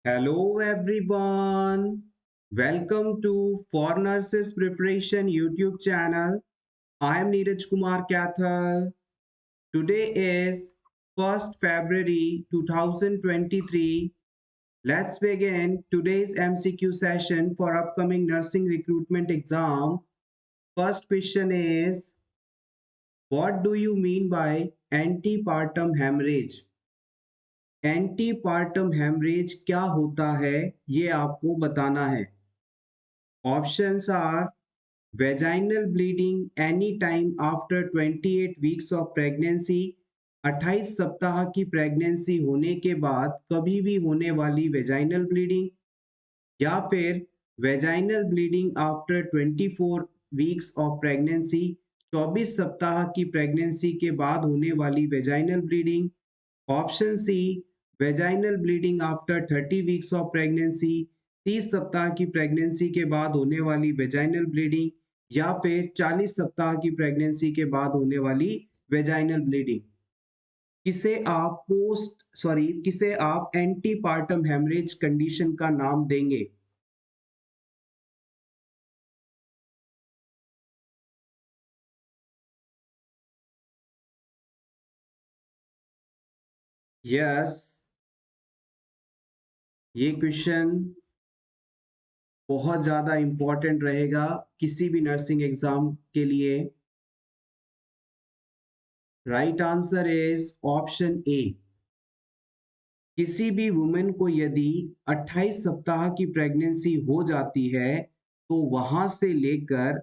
Hello everyone. Welcome to For Nurses Preparation YouTube channel. I am Neeraj Kumar Kathal. Today is 1st February 2023. Let's begin today's MCQ session for upcoming nursing recruitment exam. First question is, what do you mean by antepartum hemorrhage? Antepartum hemorrhage क्या होता है ये आपको बताना है। Options are vaginal bleeding any time after 28 weeks of pregnancy, 28 सप्ताह की pregnancy होने के बाद कभी भी होने वाली वेजाइनल ब्लीडिंग, या फिर vaginal bleeding after 24 weeks of pregnancy, 24 सप्ताह की प्रेगनेंसी के बाद होने वाली vaginal bleeding. Option C vaginal bleeding after 30 weeks of pregnancy, 30 सप्ताह की प्रेगनेंसी के बाद होने वाली वेजाइनल ब्लीडिंग, या फिर 40 सप्ताह की प्रेगनेंसी के बाद होने वाली वेजाइनल ब्लीडिंग। किसे आप एंटीपार्टम हेमरेज कंडीशन का नाम देंगे? यस, ये क्वेश्चन बहुत ज्यादा इंपॉर्टेंट रहेगा किसी भी नर्सिंग एग्जाम के लिए। राइट आंसर इज ऑप्शन ए। किसी भी वुमेन को यदि 28 सप्ताह की प्रेगनेंसी हो जाती है तो वहां से लेकर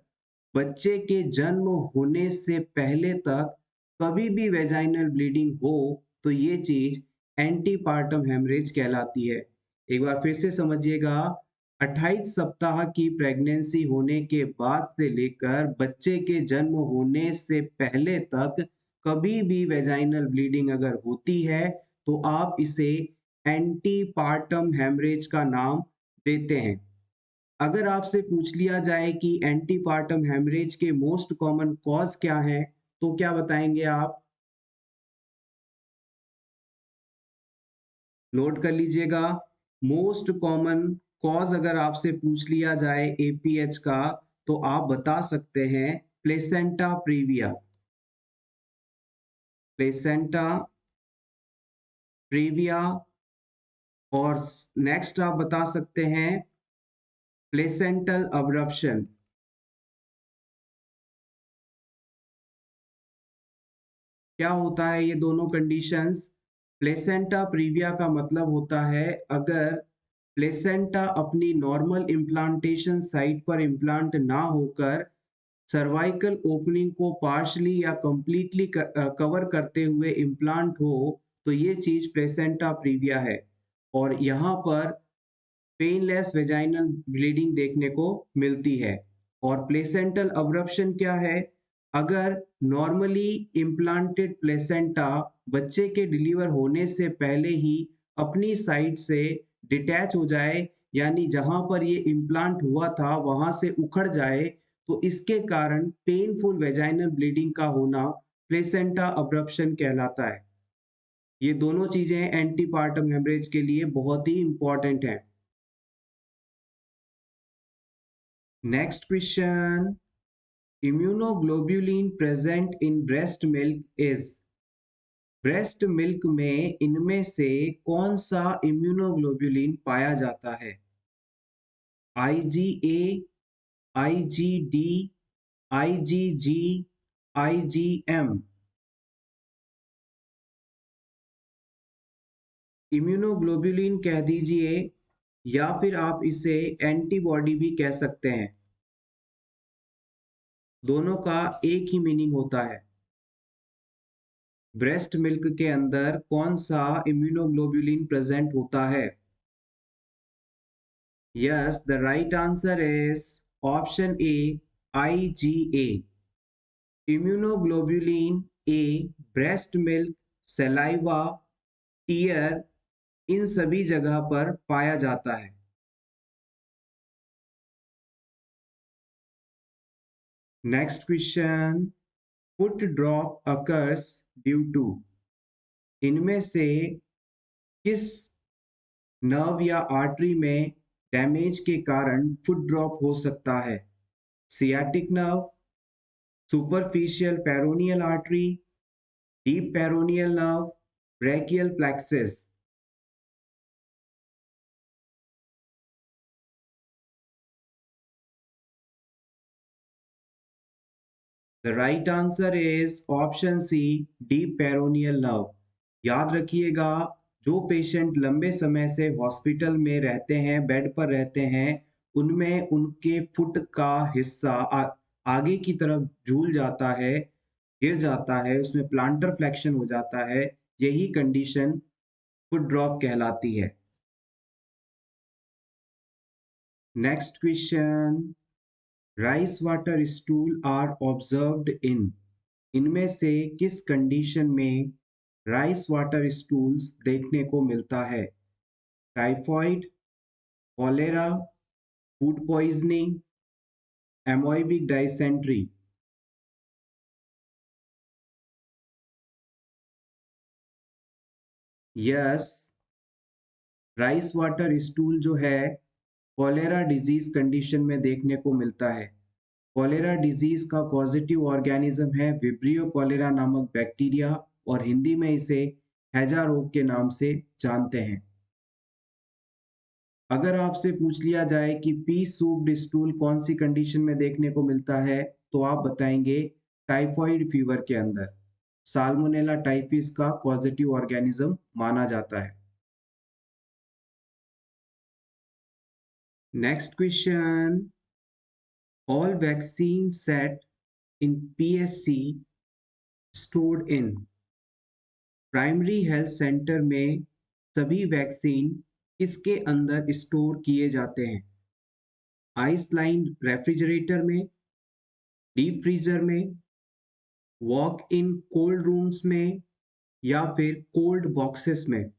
बच्चे के जन्म होने से पहले तक कभी भी वेजाइनल ब्लीडिंग हो तो ये चीज एंटीपार्टम हेमरेज कहलाती है। एक बार फिर से समझिएगा, 28 सप्ताह की प्रेगनेंसी होने के बाद से लेकर बच्चे के जन्म होने से पहले तक कभी भी वेजाइनल ब्लीडिंग अगर होती है तो आप इसे एंटीपार्टम हेमरेज का नाम देते हैं। अगर आपसे पूछ लिया जाए कि एंटीपार्टम हेमरेज के मोस्ट कॉमन कॉज क्या है तो क्या बताएंगे आप? नोट कर लीजिएगा, मोस्ट कॉमन कॉज अगर आपसे पूछ लिया जाए एपीएच का तो आप बता सकते हैं प्लेसेंटा प्रीविया। Placenta previa. और नेक्स्ट आप बता सकते हैं प्लेसेंटल अब्रप्शन। क्या होता है ये दोनों कंडीशंस? प्लेसेंटा प्रीविया का मतलब होता है अगर प्लेसेंटा अपनी नॉर्मल इम्प्लांटेशन साइट पर इम्प्लांट ना होकर सर्वाइकल ओपनिंग को पार्शली या कंप्लीटली कवर करते हुए इम्प्लांट हो तो ये चीज प्लेसेंटा प्रीविया है। और यहाँ पर पेनलेस वेजाइनल ब्लीडिंग देखने को मिलती है। और प्लेसेंटल अब्रप्शन क्या है? अगर नॉर्मली इम्प्लांटेड प्लेसेंटा बच्चे के डिलीवर होने से पहले ही अपनी साइड से डिटैच हो जाए, यानी जहां पर ये इम्प्लांट हुआ था वहां से उखड़ जाए, तो इसके कारण पेनफुल वेजाइनल ब्लीडिंग का होना प्लेसेंटा अब्रप्शन कहलाता है। ये दोनों चीजें एंटीपार्टम हेमरेज के लिए बहुत ही इंपॉर्टेंट हैं। Next question, immunoglobulin present in breast milk is. Breast milk में इनमें से कौन सा इम्यूनोग्लोबुलिन पाया जाता है? IgA, IgD, IgG, IgM. Immunoglobulin कह दीजिए या फिर आप इसे एंटीबॉडी भी कह सकते हैं, दोनों का एक ही मीनिंग होता है। ब्रेस्ट मिल्क के अंदर कौन सा इम्यूनोग्लोबुलिन प्रेजेंट होता है? Yes, the right answer is option A, IgA. Immunoglobulin A breast milk, saliva, tear, इन सभी जगह पर पाया जाता है। Next question, foot drop occurs due to. इनमें से किस नर्व या आर्टरी में डैमेज के कारण फुट ड्रॉप हो सकता है? Sciatic nerve, superficial peroneal artery, deep peroneal nerve, brachial plexus. The right answer is option C, deep peroneal nerve. याद रखिएगा, जो पेशेंट लंबे समय से हॉस्पिटल में रहते हैं, बेड पर रहते हैं, उनमें उनके फुट का हिस्सा आगे की तरफ झूल जाता है, गिर जाता है, उसमें प्लांटर फ्लेक्शन हो जाता है। यही कंडीशन फुट ड्रॉप कहलाती है। Next question, rice water stool are observed in, इनमें से किस कंडीशन में राइस वाटर स्टूल्स देखने को मिलता है? Typhoid, cholera, food poisoning, amoebic dysentery. Yes, rice water stool जो है कॉलेरा डिजीज कंडीशन में देखने को मिलता है। कॉलेरा डिजीज का पॉजिटिव ऑर्गेनिज्म है विब्रियो कॉलेरा नामक बैक्टीरिया, और हिंदी में इसे हैजा रोग के नाम से जानते हैं। अगर आपसे पूछ लिया जाए कि पी सूप्ड स्टूल कौन सी कंडीशन में देखने को मिलता है, तो आप बताएंगे टाइफॉइड फीवर के अंदर। साल्मोनेला टाइफिस का पॉजिटिव ऑर्गेनिज्म माना जाता है। Next question, all vaccine set in PSC stored in, primary health centre में सभी वैक्सीन किसके अंदर स्टोर किए जाते हैं? आइस लाइन रेफ्रिजरेटर में, डीप फ्रीजर में, वॉक इन कोल्ड रूम्स में, या फिर कोल्ड बॉक्सेस में?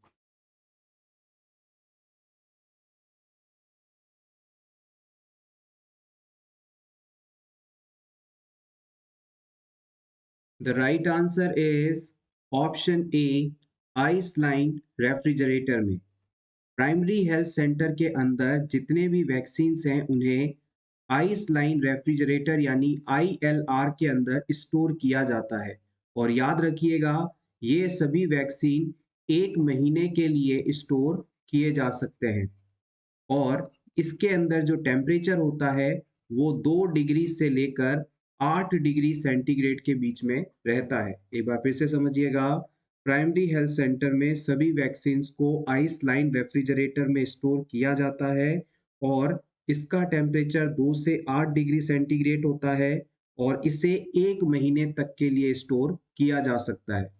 The right answer is option A, ice line refrigerator में। प्राइमरी हेल्थ सेंटर के अंदर जितने भी वैक्सीन हैं उन्हें आइस लाइन रेफ्रिजरेटर यानी आईएलआर के अंदर स्टोर किया जाता है। और याद रखिएगा, ये सभी वैक्सीन 1 महीने के लिए स्टोर किए जा सकते हैं, और इसके अंदर जो टेम्परेचर होता है वो 2 डिग्री से लेकर 8 डिग्री सेंटीग्रेड के बीच में रहता है। एक बार फिर से समझिएगा, प्राइमरी हेल्थ सेंटर में सभी वैक्सीन को आइस लाइन रेफ्रिजरेटर में स्टोर किया जाता है, और इसका टेम्परेचर 2 से 8 डिग्री सेंटीग्रेड होता है, और इसे 1 महीने तक के लिए स्टोर किया जा सकता है।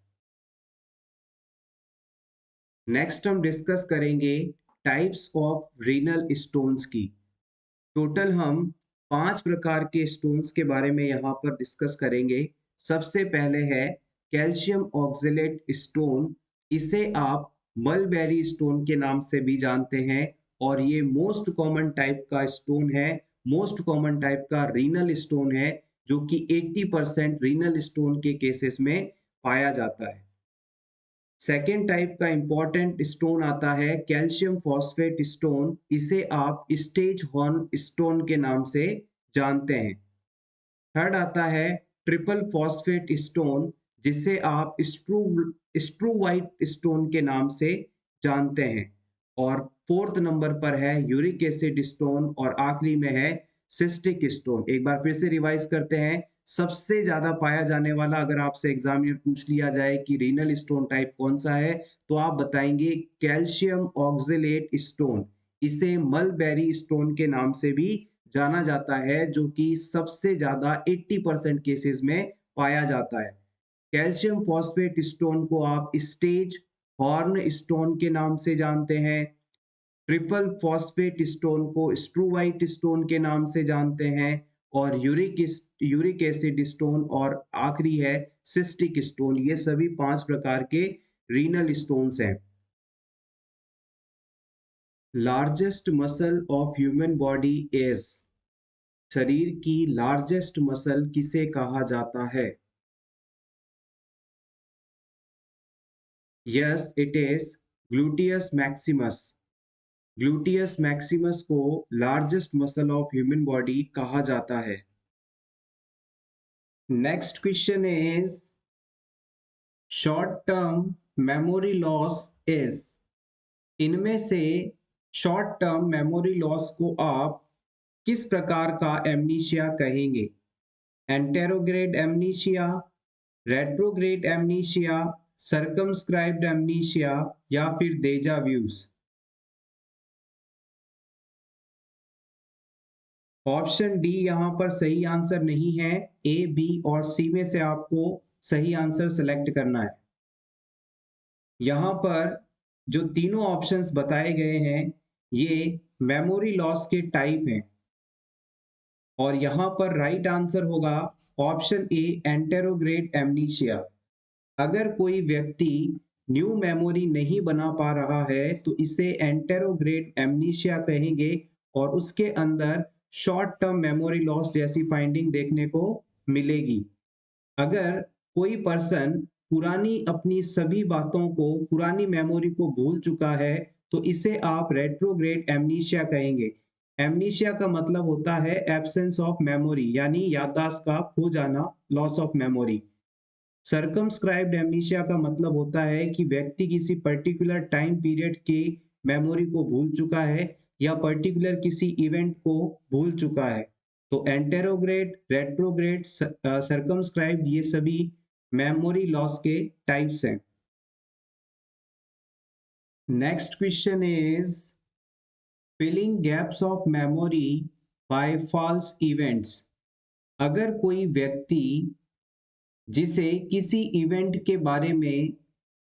नेक्स्ट हम डिस्कस करेंगे टाइप्स ऑफ रीनल स्टोन्स की। टोटल हम 5 प्रकार के स्टोन्स के बारे में यहाँ पर डिस्कस करेंगे। सबसे पहले है कैल्शियम ऑक्जेलेट स्टोन। इसे आप मलबेरी स्टोन के नाम से भी जानते हैं, और ये मोस्ट कॉमन टाइप का स्टोन है, मोस्ट कॉमन टाइप का रीनल स्टोन है, जो कि 80% रीनल स्टोन के केसेस में पाया जाता है। सेकेंड टाइप का इंपॉर्टेंट स्टोन आता है कैल्शियम फॉस्फेट स्टोन। इसे आप स्टेज हॉर्न स्टोन के नाम से जानते हैं। थर्ड आता है ट्रिपल फॉस्फेट स्टोन, जिसे आप स्ट्रूवाइट स्टोन के नाम से जानते हैं। और फोर्थ नंबर पर है यूरिक एसिड स्टोन, और आखिरी में है सिस्टिक स्टोन। एक बार फिर से रिवाइज करते हैं। सबसे ज्यादा पाया जाने वाला, अगर आपसे एग्जाम में पूछ लिया जाए कि रीनल स्टोन टाइप कौन सा है, तो आप बताएंगे कैल्शियम ऑक्जेलेट स्टोन। इसे मलबेरी स्टोन के नाम से भी जाना जाता है, जो कि सबसे ज्यादा 80% केसेस में पाया जाता है। कैल्शियम फॉस्फेट स्टोन को आप स्टेज हॉर्न स्टोन के नाम से जानते हैं। ट्रिपल फॉस्फेट स्टोन को स्ट्रूवाइट स्टोन के नाम से जानते हैं, और यूरिक एसिड स्टोन, और आखिरी है सिस्टिक स्टोन। ये सभी 5 प्रकार के रीनल स्टोन्स हैं। Largest muscle of human body is, शरीर की लार्जेस्ट मसल किसे कहा जाता है? Yes, it is gluteus maximus. Gluteus maximus को largest muscle of human body कहा जाता है? Next question is short term memory loss is. इनमें से शॉर्ट टर्म मेमोरी लॉस को आप किस प्रकार का एमनीशिया कहेंगे? Anterograde amnesia, retrograde amnesia, circumscribed amnesia या फिर डेजा व्यूज? ऑप्शन डी यहाँ पर सही आंसर नहीं है। ए, बी और सी में से आपको सही आंसर सेलेक्ट करना है। यहाँ पर जो तीनों ऑप्शंस बताए गए हैं ये मेमोरी लॉस के टाइप हैं और यहाँ पर राइट आंसर होगा ऑप्शन ए, एंटेरोग्रेड एमनीशिया। अगर कोई व्यक्ति न्यू मेमोरी नहीं बना पा रहा है तो इसे एंटेरोग्रेड एमनीशिया कहेंगे और उसके अंदर शॉर्ट टर्म मेमोरी लॉस जैसी फाइंडिंग देखने को मिलेगी। अगर कोई पर्सन पुरानी अपनी सभी बातों को, पुरानी मेमोरी को भूल चुका है तो इसे आप रेट्रोग्रेड एमनीशिया कहेंगे। एमनीशिया का मतलब होता है एब्सेंस ऑफ मेमोरी, यानी याददाश्त का खो जाना, loss of memory. Circumscribed amnesia का मतलब होता है कि व्यक्ति किसी पर्टिकुलर टाइम पीरियड की मेमोरी को भूल चुका है या पर्टिकुलर किसी इवेंट को भूल चुका है। तो एंटेरोग्रेड, रेट्रोग्रेड, सर्कमस्क्राइब्ड ये सभी मेमोरी लॉस के टाइप्स हैं। Next question is filling gaps of memory by false events. अगर कोई व्यक्ति जिसे किसी इवेंट के बारे में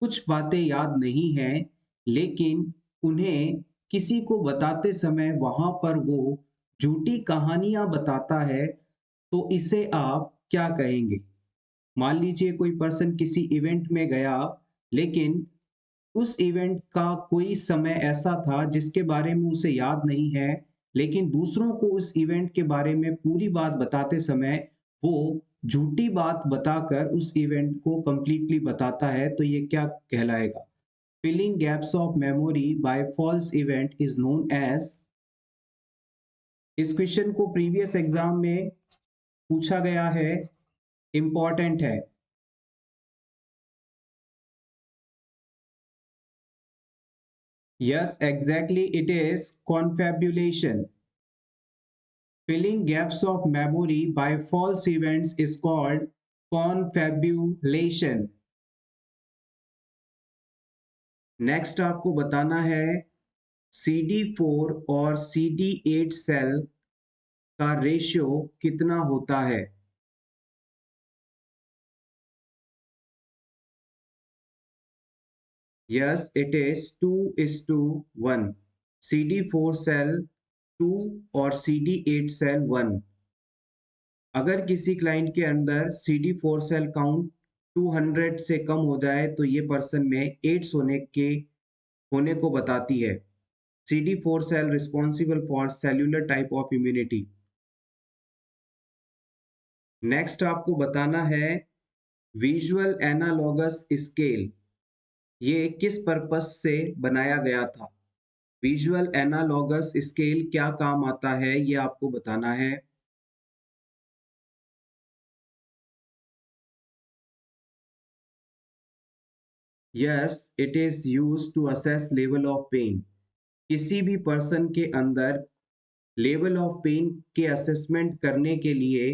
कुछ बातें याद नहीं हैं लेकिन उन्हें किसी को बताते समय वहां पर वो झूठी कहानियां बताता है तो इसे आप क्या कहेंगे? मान लीजिए कोई पर्सन किसी इवेंट में गया लेकिन उस इवेंट का कोई समय ऐसा था जिसके बारे में उसे याद नहीं है लेकिन दूसरों को उस इवेंट के बारे में पूरी बात बताते समय वो झूठी बात बताकर उस इवेंट को कंप्लीटली बताता है तो ये क्या कहलाएगा? Filling gaps of memory by false event is known as. इस क्वेश्चन को प्रीवियस एग्जाम में पूछा गया है, इंपॉर्टेंट है। Yes, exactly, it is confabulation. Filling gaps of memory by false events is called confabulation. Next आपको बताना है CD4 और CD8 सेल का रेशियो कितना होता है? Yes, it is 2:1. CD4 cell 2 और CD8 सेल 1। अगर किसी क्लाइंट के अंदर CD4 सेल काउंट 200 से कम हो जाए तो ये पर्सन में एड्स होने को बताती है। CD4 cell responsible for cellular type of immunity. Next आपको बताना है विजुअल एनालॉगस स्केल, ये किस पर्पस से बनाया गया था? विजुअल एनालॉगस स्केल क्या काम आता है ये आपको बताना है। Yes, it is used to assess level of pain. किसी भी पर्सन के अंदर लेवल ऑफ पेन के असेसमेंट करने के लिए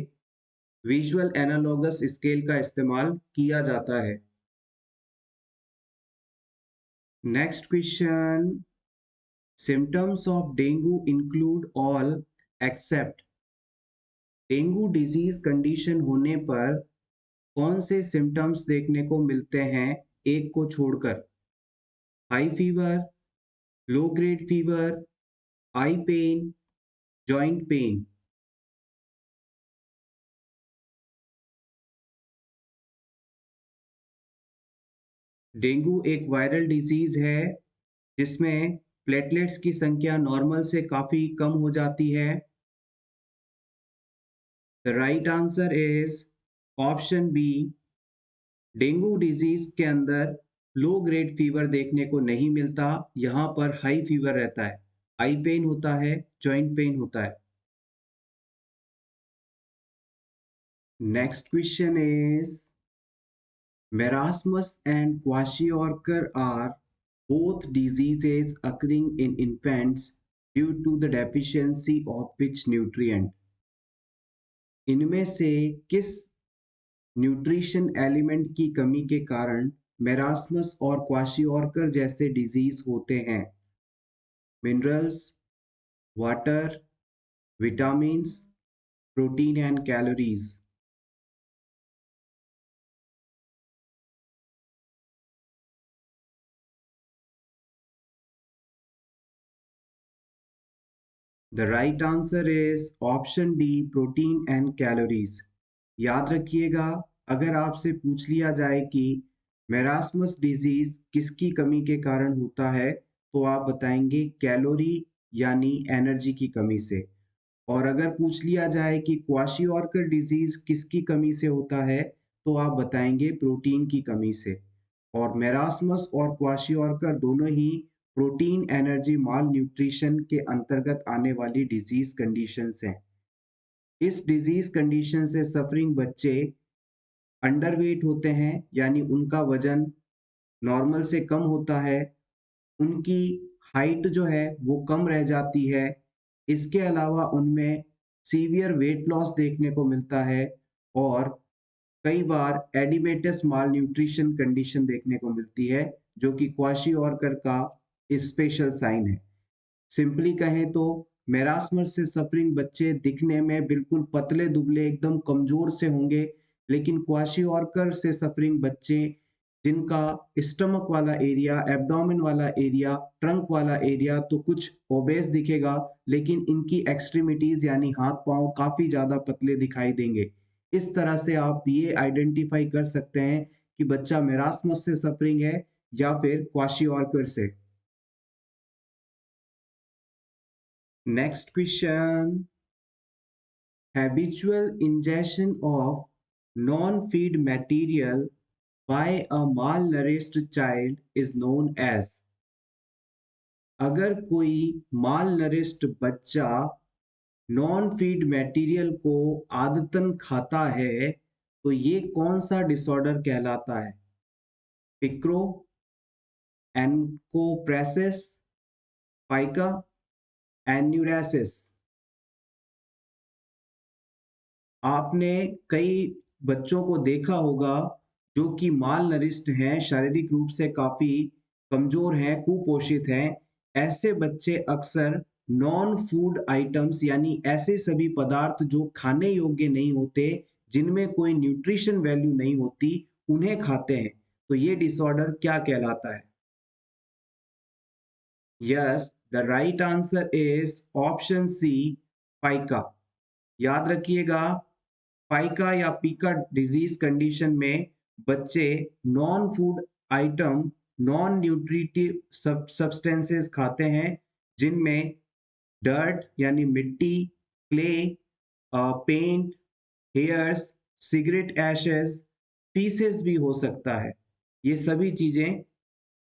विजुअल एनालॉगस स्केल का इस्तेमाल किया जाता है। Next question, symptoms of dengue include all except. Dengue disease condition होने पर कौन से सिम्टम्स देखने को मिलते हैं एक को छोड़कर? High fever, low grade fever, eye pain, joint pain? Dengue एक वायरल डिजीज है जिसमें प्लेटलेट्स की संख्या नॉर्मल से काफ़ी कम हो जाती है। The right answer is option B. Dengue disease के अंदर लो ग्रेड फीवर देखने को नहीं मिलता, यहाँ पर हाई फीवर रहता है। आई पेन होता है, जॉइंट पेन होता है। Next question is marasmus and kwashiorkor are both diseases occurring in infants due to the deficiency of which nutrient? इनमें से किस न्यूट्रिशन एलिमेंट की कमी के कारण मेरास्मस और क्वाशियोर्कर जैसे डिजीज होते हैं? Minerals, water, vitamins, protein and calories. The right answer is option D, protein and calories. याद रखिएगा, अगर आपसे पूछ लिया जाए कि मेरास्मस डिजीज किसकी कमी के कारण होता है, तो आप बताएंगे कैलोरी यानी एनर्जी की कमी से। और अगर पूछ लिया जाए कि क्वाशियोर्कर डिजीज किसकी कमी से होता है, तो आप बताएंगे प्रोटीन की कमी से। और मेरास्मस और क्वाशियोर्कर दोनों ही प्रोटीन एनर्जी माल न्यूट्रिशन के अंतर्गत आने वाली डिजीज कंडीशंस हैं। इस डिजीज कंडीशन से सफरिंग बच्चे अंडरवेट होते हैं, यानी उनका वजन नॉर्मल से कम होता है, उनकी हाइट जो है वो कम रह जाती है। इसके अलावा उनमें सीवियर वेट लॉस देखने को मिलता है और कई बार एडिपेटस माल न्यूट्रिशन कंडीशन देखने को मिलती है, जो कि क्वाशियोर्कर का स्पेशल साइन है। सिंपली कहें तो मेरास्मस से सफरिंग बच्चे दिखने में बिल्कुल पतले दुबले एकदम कमजोर से होंगे, लेकिन क्वाशियोर्कर से सफरिंग बच्चे जिनका स्टमक वाला एरिया, एब्डोमेन वाला एरिया, ट्रंक वाला एरिया तो कुछ ओबेस दिखेगा, लेकिन इनकी एक्सट्रीमिटीज यानी हाथ पांव काफी ज्यादा पतले दिखाई देंगे। इस तरह से आप ये आइडेंटिफाई कर सकते हैं कि बच्चा मेरास्मस से सफरिंग है या फिर क्वाशियोर्कर से। Next question. Habitual ingestion of non-feed material by a malnourished child is known as. अगर कोई malnourished बच्चा नॉन फीड मटेरियल को आदतन खाता है, तो ये कौन सा डिसऑर्डर कहलाता है? पिक्रो, एनकोप्रेसिस, पाइका, एन्यूरेसिस। आपने कई बच्चों को देखा होगा जो कि माल नरिष्ट हैं, शारीरिक रूप से काफी कमजोर हैं, कुपोषित हैं। ऐसे बच्चे अक्सर नॉन फूड आइटम्स यानी ऐसे सभी पदार्थ जो खाने योग्य नहीं होते, जिनमें कोई न्यूट्रिशन वैल्यू नहीं होती, उन्हें खाते हैं। तो ये डिसऑर्डर क्या कहलाता है? Yes, the right answer is option C, pica. याद रखिएगा, पाइका या पीका डिजीज कंडीशन में बच्चे non food item, non nutritive substances खाते हैं, जिनमें डर्ट यानी मिट्टी, clay, paint, hairs, cigarette ashes, pieces भी हो सकता है। ये सभी चीजें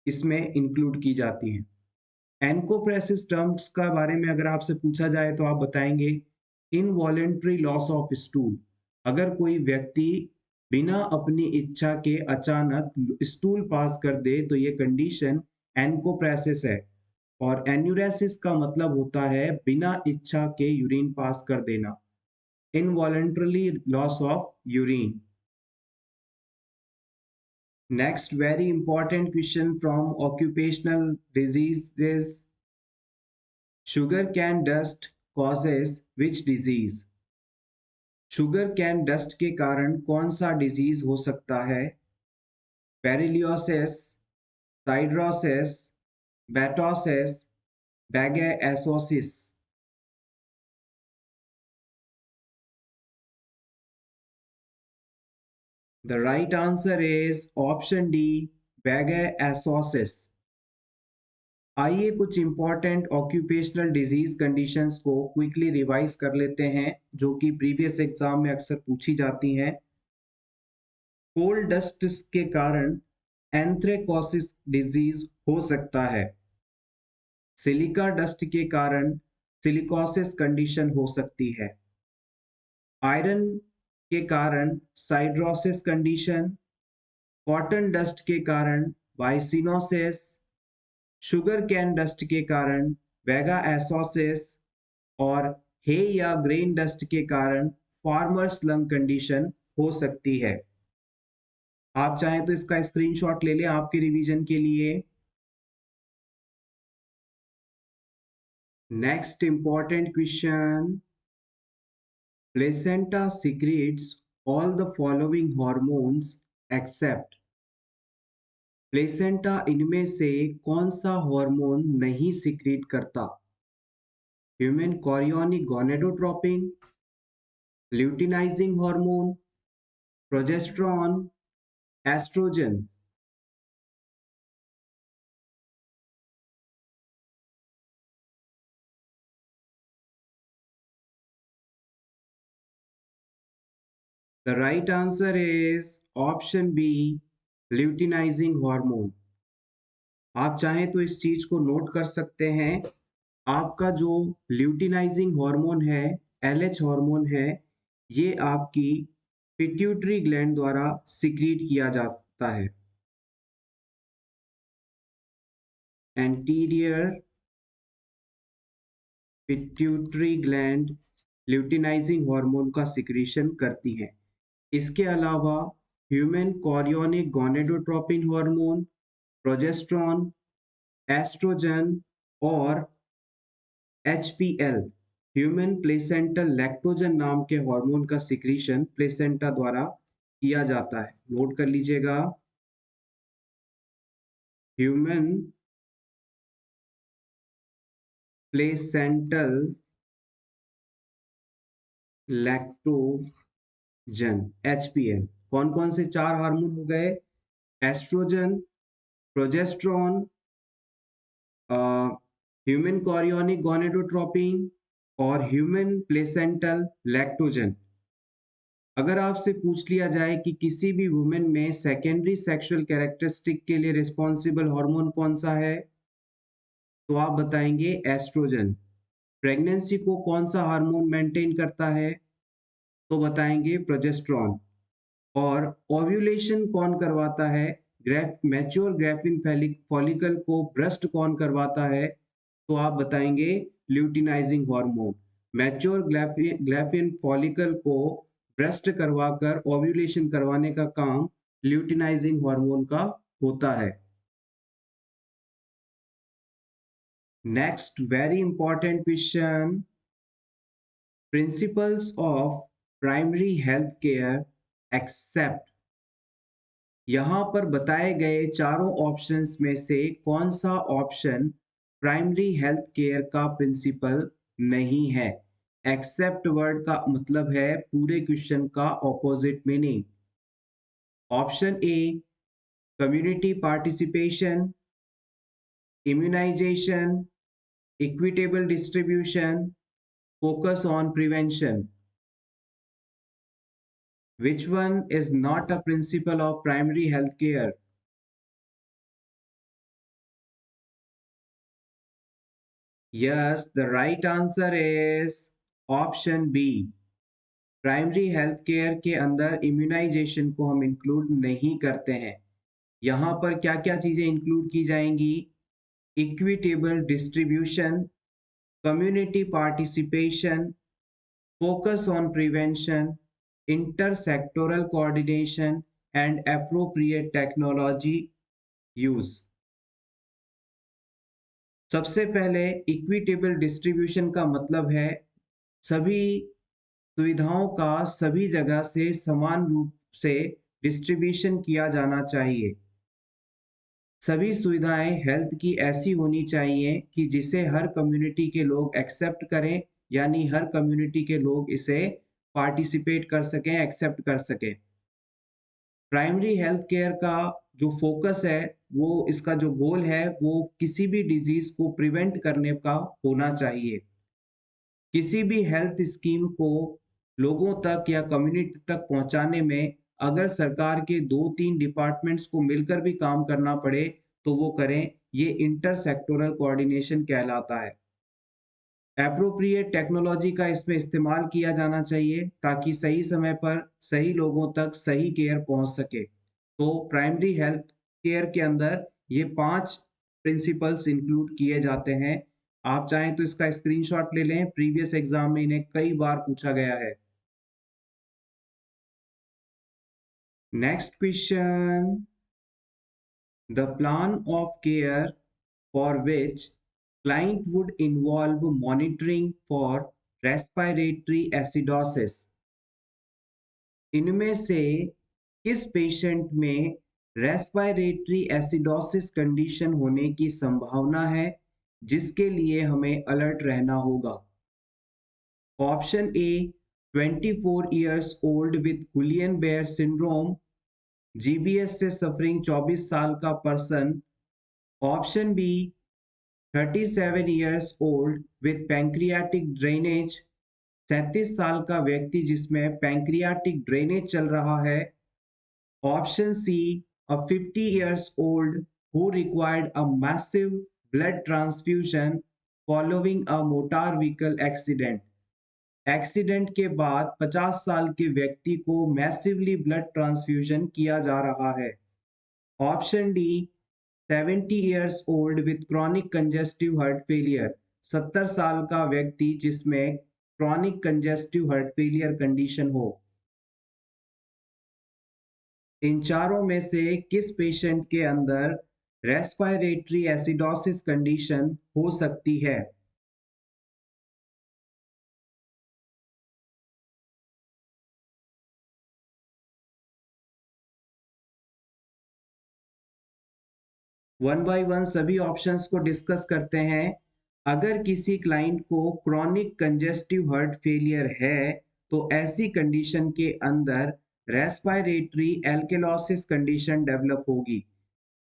इसमें इंक्लूड की जाती हैं। एनकोप्रेसिस टर्म्स का बारे में अगर आपसे पूछा जाए तो आप बताएंगे इनवॉलेंट्री लॉस ऑफ स्टूल। अगर कोई व्यक्ति बिना अपनी इच्छा के अचानक स्टूल पास कर दे, तो ये कंडीशन एनकोप्रेसिस है। और एन्यूरेसिस का मतलब होता है बिना इच्छा के यूरिन पास कर देना, involuntarily loss of urine. Next very important question from occupational diseases. Sugar cane dust causes which disease? Sugar cane dust के कारण कौन सा डिजीज हो सकता है? Berylliosis, siderosis, batosis, bagassosis. The right answer is option D, bagassosis. आइए कुछ important occupational disease conditions को क्विकली रिवाइज कर लेते हैं, जो कि प्रीवियस एग्जाम में अक्सर पूछी जाती हैं। कोल डस्ट के कारण एंथ्रेकोसिस डिजीज हो सकता है। सिलिका डस्ट के कारण सिलिकॉसिस कंडीशन हो सकती है। आयरन के कारण साइड्रोसिस कंडीशन, कॉटन डस्ट के कारण बाइसिनोसिस, शुगर कैन डस्ट के कारण वेगा एसोसिस और हे या ग्रेन डस्ट के कारण फार्मर्स लंग कंडीशन हो सकती है। आप चाहें तो इसका स्क्रीनशॉट ले लें आपके रिवीजन के लिए। Next important question, placenta secretes all the following hormones except, placenta इनमें से कौन सा हार्मोन नहीं सिक्रीट करता? Human chorionic gonadotropin, luteinizing hormone, progesterone, oestrogen. The right answer is option B, luteinizing hormone. आप चाहें तो इस चीज को नोट कर सकते हैं। आपका जो ल्यूटिनाइजिंग हार्मोन है, LH हार्मोन है, ये आपकी पिट्यूटरी ग्लैंड द्वारा सिक्रीट किया जाता है। Anterior pituitary gland luteinizing hormone का सिक्रीशन करती है। इसके अलावा human chorionic gonadotropin hormone, progesterone, oestrogen और HPL ह्यूमन प्लेसेंटल लैक्टोजन नाम के हार्मोन का सिक्रीशन प्लेसेंटा द्वारा किया जाता है। नोट कर लीजिएगा, ह्यूमन प्लेसेंटल लैक्टोजन HPL। कौन कौन से 4 हार्मोन हो गए? Oestrogen, progesterone, human chorionic gonadotropin और ह्यूमन प्लेसेंटल लैक्टोजन। अगर आपसे पूछ लिया जाए कि किसी भी वुमेन में सेकेंडरी सेक्सुअल कैरेक्टरिस्टिक के लिए रिस्पॉन्सिबल हार्मोन कौन सा है, तो आप बताएंगे एस्ट्रोजन। प्रेगनेंसी को कौन सा हार्मोन मेंटेन करता है, तो बताएंगे प्रोजेस्टेरॉन। और ओव्यूलेशन कौन करवाता है, मैच्योर ग्रैफिन फॉलिकल को ब्रस्ट कौन करवाता है, तो आप बताएंगे luteinizing hormone. Mature graafian follicle को ब्रस्ट करवाकर ओव्यूलेशन करवाने का काम ल्यूटिनाइजिंग हार्मोन का होता है। Next very important question, principles of primary health care except, यहां पर बताए गए चारों ऑप्शंस में से कौन सा ऑप्शन प्राइमरी हेल्थ केयर का प्रिंसिपल नहीं है? एक्सेप्ट वर्ड का मतलब है पूरे क्वेश्चन का opposite meaning. Option A, community participation, immunisation, equitable distribution, focus on prevention. Which one is not a principle of primary health care? Yes, the right answer is option B. Primary health care के अंदर immunisation को हम include नहीं करते हैं। यहाँ पर क्या क्या चीजें इंक्लूड की जाएंगी? Equitable distribution, community participation, focus on prevention, intersectoral coordination and appropriate technology use. सबसे पहले इक्विटेबल डिस्ट्रीब्यूशन का मतलब है सभी सुविधाओं का सभी जगह से समान रूप से डिस्ट्रीब्यूशन किया जाना चाहिए। सभी सुविधाएं हेल्थ की ऐसी होनी चाहिए कि जिसे हर कम्युनिटी के लोग एक्सेप्ट करें, यानी हर कम्युनिटी के लोग इसे पार्टिसिपेट कर सकें, एक्सेप्ट कर सकें। प्राइमरी हेल्थ केयर का जो फोकस है, वो इसका जो गोल है, वो किसी भी डिजीज को प्रिवेंट करने का होना चाहिए। किसी भी हेल्थ स्कीम को लोगों तक या कम्युनिटी तक पहुंचाने में अगर सरकार के 2-3 डिपार्टमेंट्स को मिलकर भी काम करना पड़े, तो वो करें। ये इंटरसेक्टोरल कोऑर्डिनेशन कहलाता है। एप्रोप्रिएट टेक्नोलॉजी का इसमें इस्तेमाल किया जाना चाहिए ताकि सही समय पर सही लोगों तक सही केयर पहुंच सके। तो प्राइमरी हेल्थ केयर के अंदर ये 5 प्रिंसिपल्स इंक्लूड किए जाते हैं। आप चाहें तो इसका स्क्रीनशॉट ले लें, प्रीवियस एग्जाम में इन्हें कई बार पूछा गया है। Next question, the plan of care for which client would involve monitoring for respiratory acidosis. इनमें से किस पेशेंट में रेस्पिरेटरी एसिडोसिस कंडीशन होने की संभावना है जिसके लिए हमें अलर्ट रहना होगा? Option A 24 years old with Guillain Barre syndrome, GBS से सफरिंग 24 साल का person. Option B 37 years old with pancreatic drainage, 37 साल का व्यक्ति जिसमें पैंक्रियाटिक ड्रेनेज चल रहा है। Option C a 50 years old who required a massive blood transfusion following a motor vehicle accident. Accident के बाद 50 साल के व्यक्ति को मैसिवली ब्लड ट्रांसफ्यूजन किया जा रहा है। Option D 70 years old with chronic congestive heart failure, 70 साल का व्यक्ति जिसमें chronic congestive heart failure condition हो। इन चारों में से किस पेशेंट के अंदर रेस्पिरेटरी एसिडोसिस कंडीशन हो सकती है? वन बाय वन सभी ऑप्शंस को डिस्कस करते हैं। अगर किसी क्लाइंट को क्रॉनिक कंजेस्टिव हार्ट फेलियर है तो ऐसी कंडीशन के अंदर रेस्पिरेटरी एल्केलोसिस कंडीशन डेवलप होगी।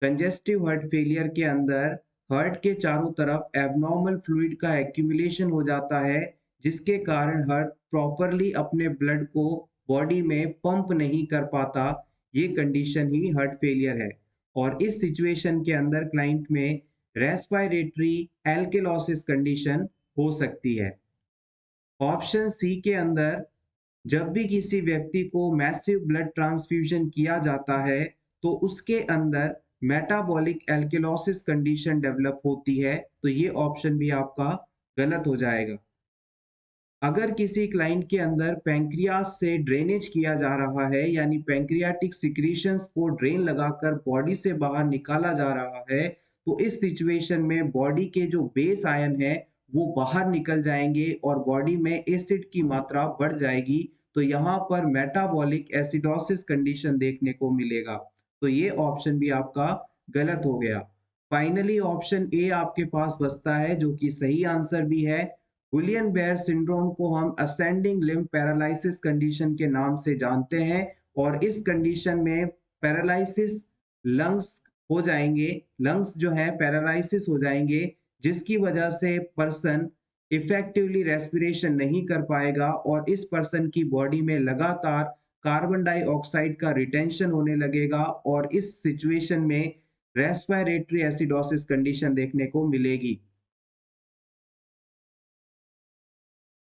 कंजेस्टिव हार्ट फेलियर के अंदर हार्ट के चारों तरफ एबनॉर्मल फ्लूइड का एक्यूमुलेशन हो जाता है जिसके कारण हार्ट प्रॉपरली अपने ब्लड को बॉडी में पंप नहीं कर पाता। ये कंडीशन ही हार्ट फेलियर है और इस सिचुएशन के अंदर क्लाइंट में रेस्पिरेटरी एल्केलोसिस कंडीशन हो सकती है। ऑप्शन सी के अंदर जब भी किसी व्यक्ति को मैसिव ब्लड ट्रांसफ्यूजन किया जाता है तो उसके अंदर मेटाबॉलिक एल्केलोसिस कंडीशन डेवलप होती है, तो ये ऑप्शन भी आपका गलत हो जाएगा। अगर किसी क्लाइंट के अंदर पैंक्रियास से ड्रेनेज किया जा रहा है यानी पैंक्रियाटिक सिक्रीशंस को ड्रेन लगाकर बॉडी से बाहर निकाला जा रहा है तो इस सिचुएशन में बॉडी के जो बेस आयन है वो बाहर निकल जाएंगे और बॉडी में एसिड की मात्रा बढ़ जाएगी, तो यहाँ पर मेटाबॉलिक एसिडोसिस कंडीशन देखने को मिलेगा। तो ये ऑप्शन भी आपका गलत हो गया। फाइनली ऑप्शन ए आपके पास बचता है जो कि सही आंसर भी है। गुलियन-बेयर सिंड्रोम को हम असेंडिंग लिम्ब पैरालिसिस कंडीशन के नाम से जानते हैं और इस कंडीशन में पैरालिसिस लंग्स हो जाएंगे, लंग्स जो है पैरालिसिस हो जाएंगे जिसकी वजह से पर्सन इफेक्टिवली रेस्पिरेशन नहीं कर पाएगा और इस पर्सन की बॉडी में लगातार कार्बन डाइऑक्साइड का रिटेंशन होने लगेगा और इस सिचुएशन में रेस्पिरेटरी एसिडोसिस कंडीशन देखने को मिलेगी।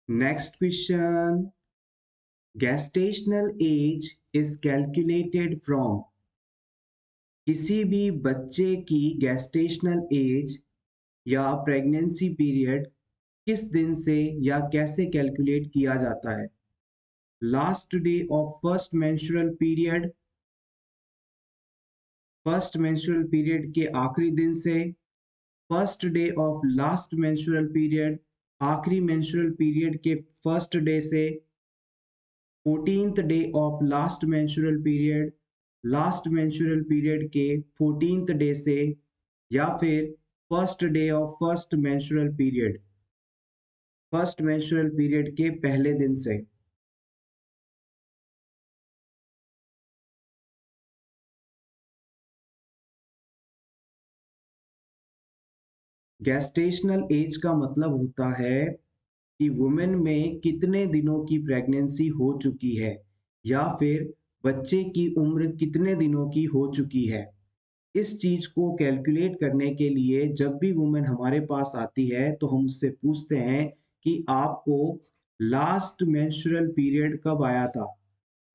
Next question. Gestational age is calculated from, किसी भी बच्चे की gestational age या प्रेगनेंसी पीरियड किस दिन से या कैसे कैलकुलेट किया जाता है? Last day of first menstrual period के आखिरी दिन से, first day of last menstrual period आखिरी मेंस्ट्रुअल पीरियड के फर्स्ट डे से, 14th day of last menstrual period के 14th डे से, या फिर first day of first menstrual period के पहले दिन से। गेस्टेशनल एज का मतलब होता है कि वुमेन में कितने दिनों की प्रेगनेंसी हो चुकी है या फिर बच्चे की उम्र कितने दिनों की हो चुकी है। इस चीज को कैलकुलेट करने के लिए जब भी वुमेन हमारे पास आती है तो हम उससे पूछते हैं कि आपको लास्ट मेंस्ट्रुअल पीरियड कब आया था।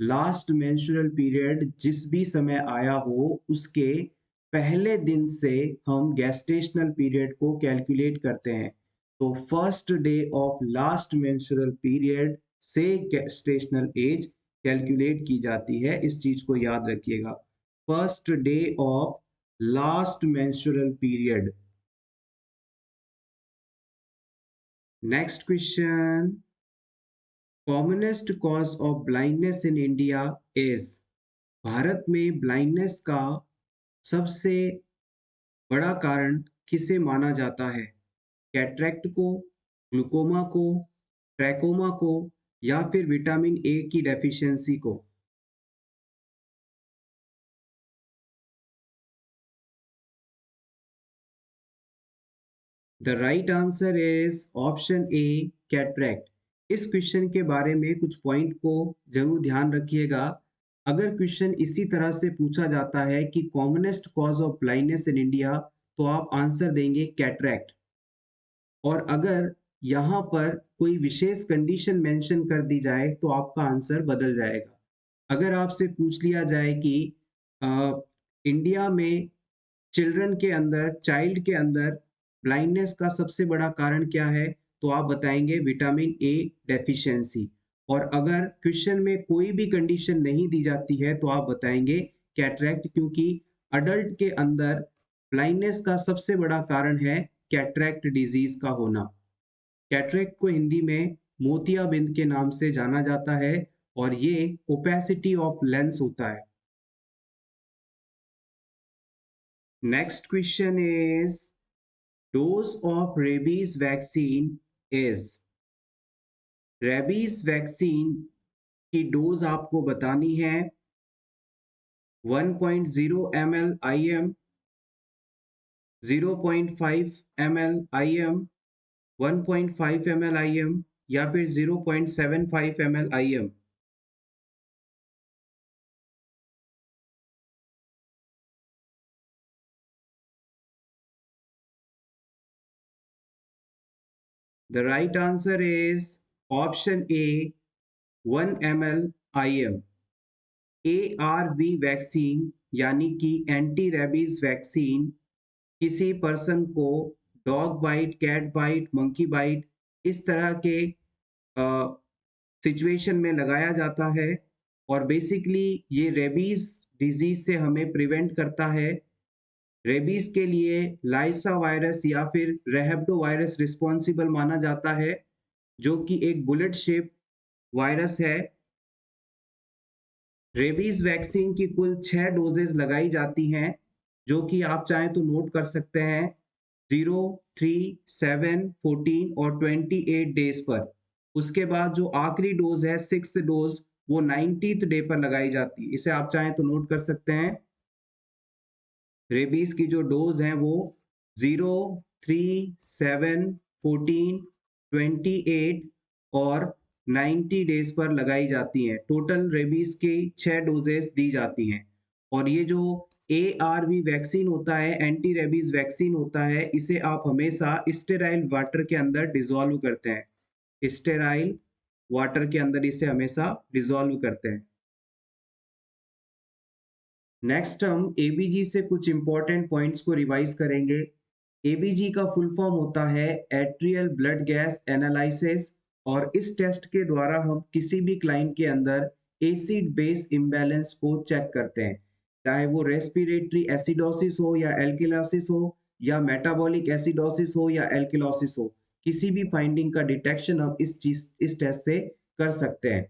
लास्ट मेंस्ट्रुअल पीरियड जिस भी समय आया हो उसके पहले दिन से हम गेस्टेशनल पीरियड को कैलकुलेट करते हैं। तो first day of last menstrual period से गेस्टेशनल एज कैलकुलेट की जाती है। इस चीज को याद रखिएगा, first day of last menstrual period. Next question, commonest cause of blindness in India is. Bharat में ब्लाइंडनेस का सबसे बड़ा कारण किसे माना जाता है? कैटरेक्ट को, ग्लूकोमा को, ट्रैकोमा को, या फिर विटामिन ए की डेफिशिएंसी को? The right answer is option A, cataract. इस क्वेश्चन के बारे में कुछ पॉइंट को जरूर ध्यान रखिएगा। अगर क्वेश्चन इसी तरह से पूछा जाता है कि commonest cause of blindness in India, तो आप आंसर देंगे कैटरेक्ट। और अगर यहाँ पर कोई विशेष कंडीशन मेंशन कर दी जाए तो आपका आंसर बदल जाएगा। अगर आपसे पूछ लिया जाए कि इंडिया में चिल्ड्रन के अंदर, चाइल्ड के अंदर ब्लाइंडनेस का सबसे बड़ा कारण क्या है, तो आप बताएंगे विटामिन ए डेफिशिएंसी। और अगर क्वेश्चन में कोई भी कंडीशन नहीं दी जाती है तो आप बताएंगे कैटरेक्ट, क्योंकि अडल्ट के अंदर ब्लाइंडनेस का सबसे बड़ा कारण है कैटरेक्ट डिजीज का होना। कैटरेक्ट को हिंदी में मोतियाबिंद के नाम से जाना जाता है और ये ओपेसिटी ऑफ लेंस होता है। Next question is, dose of rabies vaccine is. Rabies vaccine की डोज आपको बतानी है 1.0 ml IM, 0.5 ml IM, 1.5 ml IM, या फिर 0.75 ml IM? The right answer is option A, 1 ml IM। ARV vaccine यानी कि एंटी रेबीज वैक्सीन किसी person को dog bite, cat bite, monkey bite, इस तरह के सिचुएशन में लगाया जाता है। और बेसिकली ये रेबीज डिजीज से हमें प्रिवेंट करता है। रेबीज के लिए लाइसा वायरस या फिर रेहेप्टो वायरस रिस्पॉन्सिबल माना जाता है, जो कि एक बुलेट शेप वायरस है। रेबीज वैक्सीन की कुल 6 डोजेज लगाई जाती हैं, जो कि आप चाहें तो नोट कर सकते हैं, 0, 3, 7, 14 और 28 डेज पर। उसके बाद जो आखिरी डोज है, 6th डोज, वो 90th डे पर लगाई जाती है। इसे आप चाहें तो नोट कर सकते हैं। रेबीज की जो डोज हैं वो 0, 3, 7, 14, 28 और 90 डेज पर लगाई जाती हैं। टोटल रेबीज की 6 डोजेस दी जाती हैं। और ये जो ARV वैक्सीन होता है, एंटी रेबीज वैक्सीन होता है, इसे आप हमेशा स्टेराइल वाटर के अंदर डिजोल्व करते हैं। स्टेराइल वाटर के अंदर इसे हमेशा डिजोल्व करते हैं। नेक्स्ट हम एबीजी से कुछ इंपॉर्टेंट पॉइंट्स को रिवाइज करेंगे। एबीजी का फुल फॉर्म होता है एट्रियल ब्लड गैस एनालिसिस, और इस टेस्ट के द्वारा हम किसी भी क्लाइंट के अंदर एसिड बेस इम्बैलेंस को चेक करते हैं, चाहे वो रेस्पिरेटरी एसिडोसिस हो या एल्किलोसिस हो, या मेटाबॉलिक एसिडोसिस हो या एल्किलोसिस हो। किसी भी फाइंडिंग का डिटेक्शन हम इस टेस्ट से कर सकते हैं।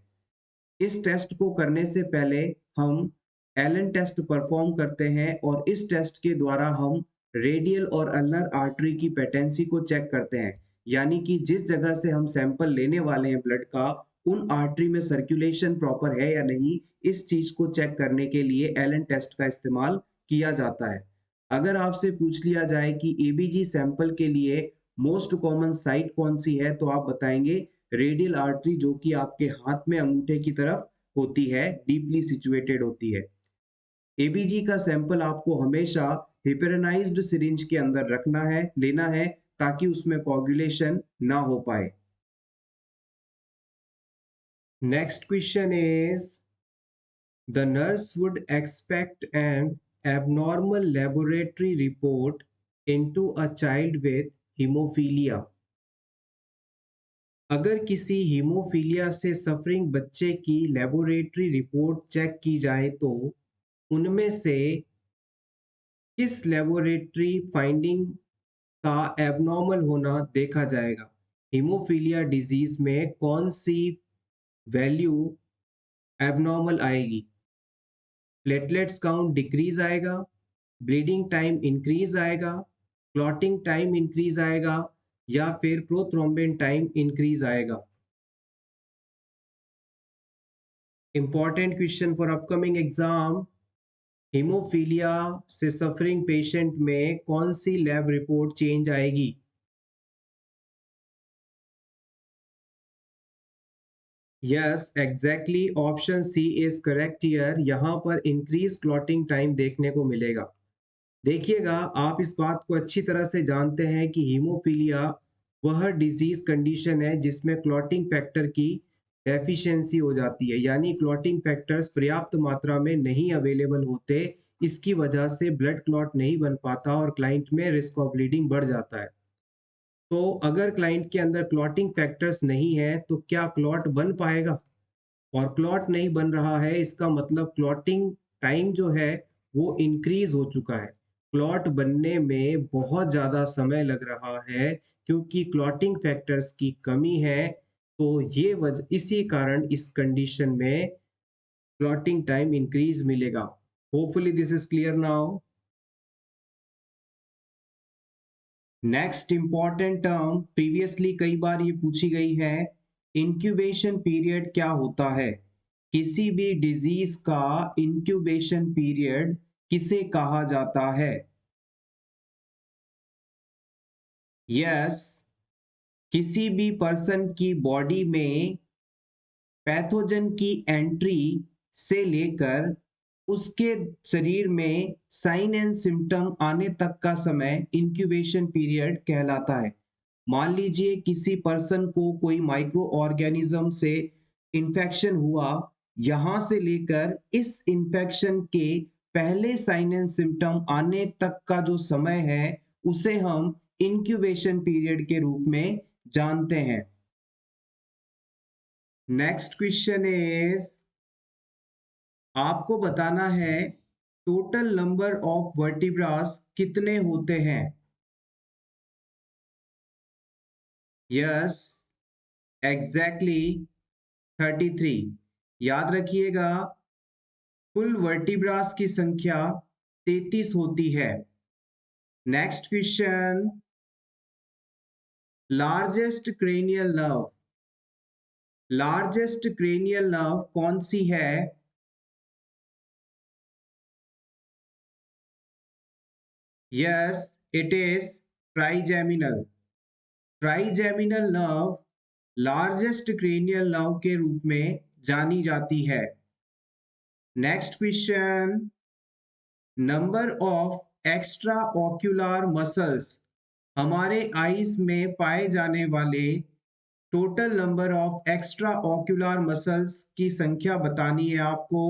इस टेस्ट को करने से पहले हम एलन टेस्ट परफॉर्म करते हैं, और इस टेस्ट के द्वारा हम रेडियल और अल्नर आर्टरी की पेटेंसी को चेक करते हैं, यानी कि जिस जगह से हम सैंपल लेने वाले हैं ब्लड का, उन आर्टरी में सर्कुलेशन प्रॉपर है या नहीं, इस चीज को चेक करने के लिए एलन टेस्ट का इस्तेमाल किया जाता है। अगर आपसे पूछ लिया जाए कि एबीजी सैंपल के लिए मोस्ट कॉमन साइट कौन सी है, तो आप बताएंगे रेडियल आर्टरी, जो कि आपके हाथ में अंगूठे की तरफ होती है, डीपली सिचुएटेड होती है। एबीजी का सैंपल आपको हमेशा हिपेरनाइज्ड सिरिंज के अंदर रखना है, लेना है, ताकि उसमें कोगुलेशन ना हो पाए। Next question is the nurse would expect an abnormal laboratory report into a child with hemophilia. अगर किसी हीमोफीलिया से सफरिंग बच्चे की लेबोरेटरी रिपोर्ट चेक की जाए तो उनमें से किस लेबोरेटरी फाइंडिंग का एबनॉर्मल होना देखा जाएगा? हीमोफीलिया डिजीज में कौन सी वैल्यू एबनॉर्मल आएगी? प्लेटलेट्स काउंट डिक्रीज आएगा, ब्लीडिंग टाइम इंक्रीज आएगा, क्लॉटिंग टाइम इंक्रीज आएगा, या फिर प्रोथ्रोम्बिन टाइम इंक्रीज आएगा? Important question for upcoming exam. Haemophilia से सफरिंग पेशेंट में कौन सी लैब रिपोर्ट चेंज आएगी? Yes, exactly, option C is correct here. यहां पर इंक्रीज क्लॉटिंग टाइम देखने को मिलेगा। देखिएगा, आप इस बात को अच्छी तरह से जानते हैं कि हीमोफीलिया वह डिजीज कंडीशन है जिसमें क्लॉटिंग फैक्टर की डेफिशिएंसी हो जाती है, यानी क्लॉटिंग फैक्टर्स पर्याप्त मात्रा में नहीं अवेलेबल होते। इसकी वजह से ब्लड क्लॉट नहीं बन पाता और क्लाइंट में रिस्क ऑफ ब्लीडिंग बढ़ जाता है। तो अगर क्लाइंट के अंदर क्लॉटिंग फैक्टर्स नहीं है तो क्या क्लॉट बन पाएगा? और क्लॉट नहीं बन रहा है, इसका मतलब क्लॉटिंग टाइम जो है वो इंक्रीज हो चुका है। क्लॉट बनने में बहुत ज़्यादा समय लग रहा है क्योंकि क्लॉटिंग फैक्टर्स की कमी है। तो ये वजह, इसी कारण इस कंडीशन में क्लॉटिंग टाइम इंक्रीज मिलेगा। Hopefully this is clear now. Next important term, previously कई बार ये पूछी गई है, इंक्यूबेशन पीरियड क्या होता है? किसी भी डिजीज का इंक्यूबेशन पीरियड किसे कहा जाता है? यस, किसी भी पर्सन की बॉडी में पैथोजन की एंट्री से लेकर उसके शरीर में साइन एंड सिम्टम आने तक का समय इंक्यूबेशन पीरियड कहलाता है। मान लीजिए किसी पर्सन को कोई माइक्रो ऑर्गेनिज्म से इन्फेक्शन हुआ, यहां से लेकर इस इन्फेक्शन के पहले साइन एंड सिम्टम आने तक का जो समय है उसे हम इंक्यूबेशन पीरियड के रूप में जानते हैं। नेक्स्ट क्वेश्चन इज, आपको बताना है टोटल नंबर ऑफ वर्टिब्रास कितने होते हैं? Yes, exactly 33। याद रखिएगा, कुल वर्टिब्रास की संख्या 33 होती है। Next question, largest cranial nerve, largest cranial nerve कौन सी है? Yes, it is trigeminal. Trigeminal nerve largest cranial nerve के रूप में जानी जाती है। Next question, number of extra ocular muscles, हमारे आईज में पाए जाने वाले total number of extra ocular muscles की संख्या बतानी है आपको।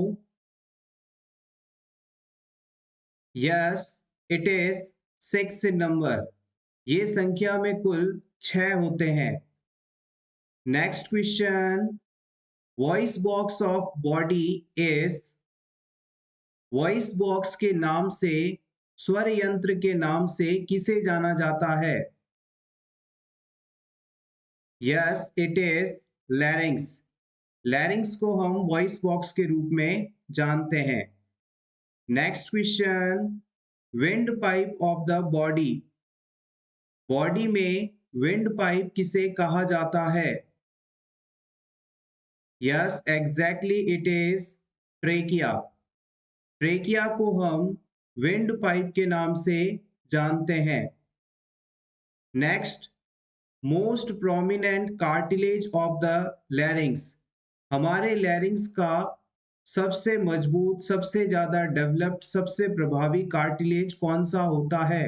Yes, it is 6 in number. ये संख्या में कुल 6 होते हैं। Next question, voice box of body is, voice box के नाम से, स्वर यंत्र के नाम से किसे जाना जाता है? Yes, it is लैरिंग्स। लैरिंग्स को हम वॉइस बॉक्स के रूप में जानते हैं। Next question, wind pipe of the body, body में विंड पाइप किसे कहा जाता है? Yes, exactly, it is trachea. Trachea को हम विंड पाइप के नाम से जानते हैं। Next, most prominent cartilage of the larynx, हमारे लैरिंग्स का सबसे मजबूत, सबसे ज्यादा डेवलप्ड, सबसे प्रभावी कार्टिलेज कौन सा होता है?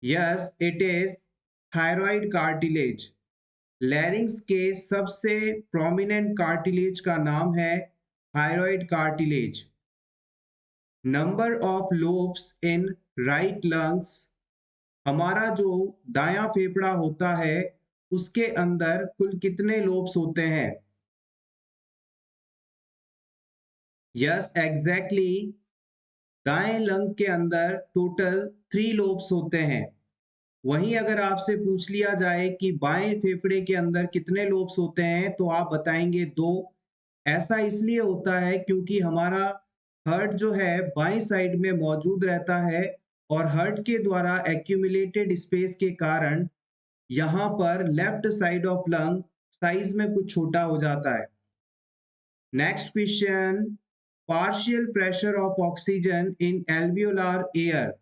Yes, it is thyroid cartilage. Larynx के सबसे प्रोमिनेंट कार्टिलेज का नाम है thyroid cartilage. Number of lobes in right lungs, हमारा जो दायां फेफड़ा होता है उसके अंदर कुल कितने लोब्स होते हैं? Yes, exactly. दाएं लंग के अंदर टोटल 3 लोब्स होते हैं। वहीं अगर आपसे पूछ लिया जाए कि बाएं फेफड़े के अंदर कितने लोब्स होते हैं तो आप बताएंगे 2। ऐसा इसलिए होता है क्योंकि हमारा हार्ट जो है बाएं साइड में मौजूद रहता है और हार्ट के द्वारा एक्यूमुलेटेड स्पेस के कारण यहाँ पर left side of lung size में कुछ छोटा हो जाता है। Next question, partial pressure of oxygen in alveolar air,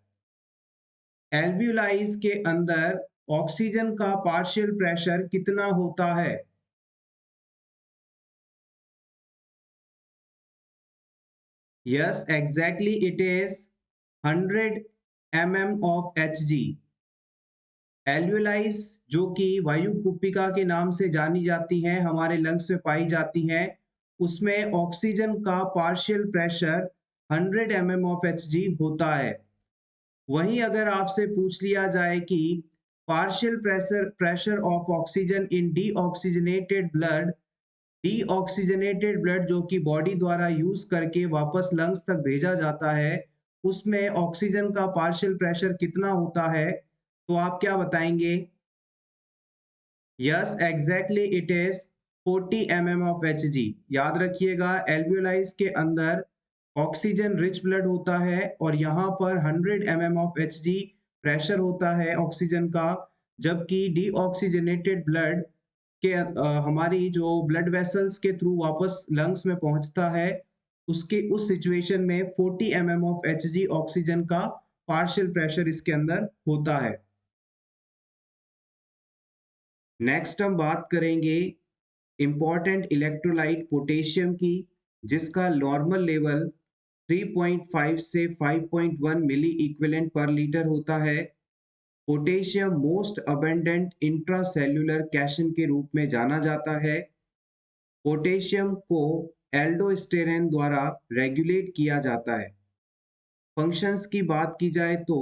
alveoli के अंदर ऑक्सीजन का पार्शियल प्रेशर कितना होता है? Yes, exactly, it is 100 mm of Hg। Alveoli जो कि वायु कुपिका के नाम से जानी जाती हैं, हमारे लंग्स में पाई जाती हैं, उसमें ऑक्सीजन का partial pressure 100 mm of Hg होता है। वहीं अगर आपसे पूछ लिया जाए कि partial pressure pressure of oxygen in deoxygenated blood, deoxygenated blood जो कि बॉडी द्वारा यूज करके वापस लंग्स तक भेजा जाता है, उसमें ऑक्सीजन का पार्शियल प्रेशर कितना होता है? तो आप क्या बताएंगे? Yes, exactly, it is 40 mm of Hg। याद रखिएगा, एल्वियोलाइज के अंदर ऑक्सीजन रिच ब्लड होता है और यहाँ पर 100 mm ऑफ Hg प्रेशर होता है ऑक्सीजन का, जबकि डीऑक्सीजनेटेड ब्लड के हमारी जो ब्लड वेसल्स के थ्रू वापस लंग्स में पहुंचता है, उसके उस सिचुएशन में 40 mm ऑफ Hg ऑक्सीजन का पार्शियल प्रेशर इसके अंदर होता है। नेक्स्ट हम बात करेंगे इंपॉर्टेंट इलेक्ट्रोलाइट पोटेशियम की, जिसका नॉर्मल लेवल 3.5 से 5.1 मिली इक्विवेलेंट पर लीटर होता है। पोटेशियम मोस्ट अबेंडेंट इंट्रासेल्युलर कैशन के रूप में जाना जाता है। पोटेशियम को एल्डोस्टेरिन द्वारा रेगुलेट किया जाता है। फंक्शंस की बात की जाए तो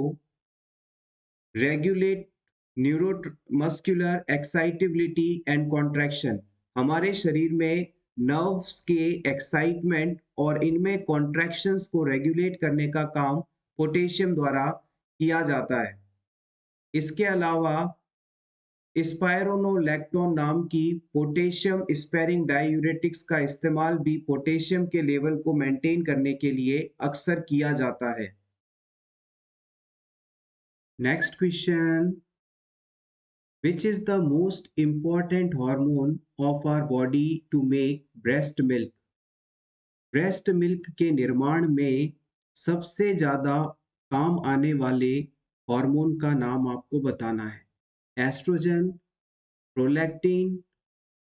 regulate neuromuscular excitability and contraction, हमारे शरीर में नर्व्स के एक्साइटमेंट और इनमें कॉन्ट्रैक्शंस को रेगुलेट करने का काम पोटेशियम द्वारा किया जाता है। इसके अलावा स्पायरोनोलैक्टोन नाम की पोटेशियम स्पेयरिंग डायूरेटिक्स का इस्तेमाल भी पोटेशियम के लेवल को मेंटेन करने के लिए अक्सर किया जाता है। Next question, which is the most important hormone of our body to make breast milk? Breast milk के निर्माण में सबसे ज्यादा काम आने वाले हार्मोन का नाम आपको बताना है। Oestrogen, prolactin,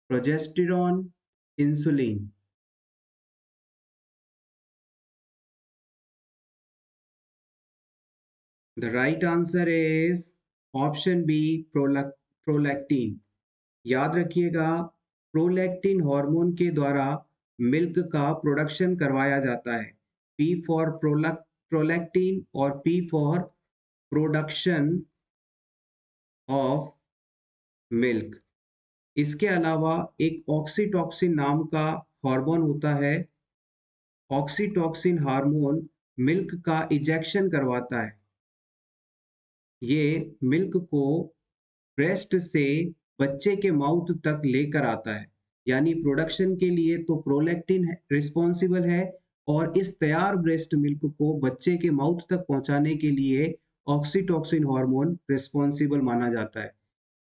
progesterone, insulin. The right answer is option B, prolactin. याद रखिएगा, प्रोलैक्टिन हार्मोन के द्वारा मिल्क का प्रोडक्शन करवाया जाता है। पी फॉर प्रोलैक्टिन और P for production of milk. इसके अलावा एक ऑक्सीटॉक्सिन नाम का हार्मोन होता है। ऑक्सीटॉक्सिन हार्मोन मिल्क का इजेक्शन करवाता है। ये मिल्क को ब्रेस्ट से बच्चे के माउथ तक लेकर आता है। यानी प्रोडक्शन के लिए तो प्रोलैक्टिन रिस्पॉन्सिबल है और इस तैयार ब्रेस्ट मिल्क को बच्चे के माउथ तक पहुंचाने के लिए ऑक्सीटॉक्सिन हार्मोन रिस्पॉन्सिबल माना जाता है।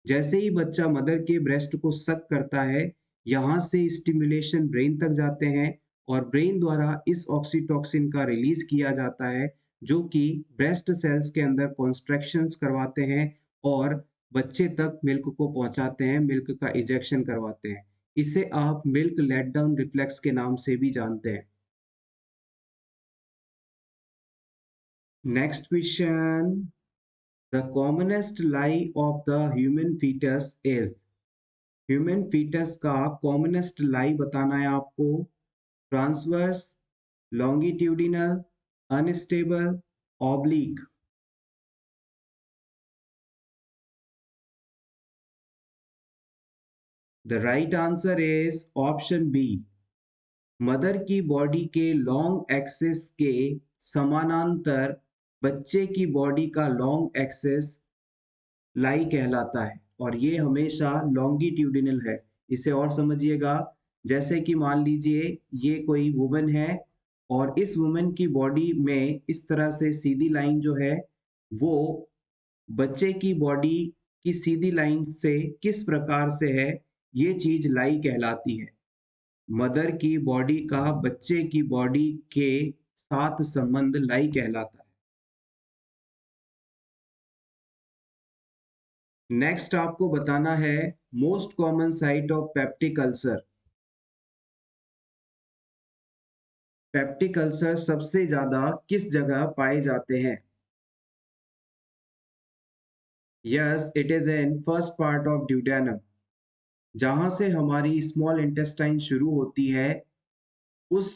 जैसे ही बच्चा मदर के ब्रेस्ट को सक करता है, यहाँ से स्टिमुलेशन ब्रेन तक जाते हैं और ब्रेन द्वारा इस ऑक्सीटॉक्सिन का रिलीज किया जाता है, जो कि ब्रेस्ट सेल्स के अंदर कॉन्स्ट्रैक्शंस करवाते हैं और बच्चे तक मिल्क को पहुंचाते हैं, मिल्क का इजेक्शन करवाते हैं। इसे आप मिल्क लेट डाउन रिफ्लेक्स के नाम से भी जानते हैं। Next question, the commonest lie of the human foetus is. Human foetus का कॉमनेस्ट लाई बताना है आपको। Transverse, longitudinal, unstable, oblique. The right answer is option B. Mother की बॉडी के लॉन्ग एक्सिस के समानांतर बच्चे की बॉडी का लॉन्ग एक्सिस लाई कहलाता है और ये हमेशा लॉन्गिट्यूडिनल है। इसे और समझिएगा, जैसे कि मान लीजिए ये कोई वुमन है और इस वुमन की बॉडी में इस तरह से सीधी लाइन जो है वो बच्चे की बॉडी की सीधी लाइन से किस प्रकार से है, ये चीज लाई कहलाती है। मदर की बॉडी का बच्चे की बॉडी के साथ संबंध लाई कहलाता है। नेक्स्ट आपको बताना है most common site of peptic ulcer. Peptic ulcer सबसे ज्यादा किस जगह पाए जाते हैं? Yes, it is in first part of duodenum. जहां से हमारी स्मॉल इंटेस्टाइन शुरू होती है उस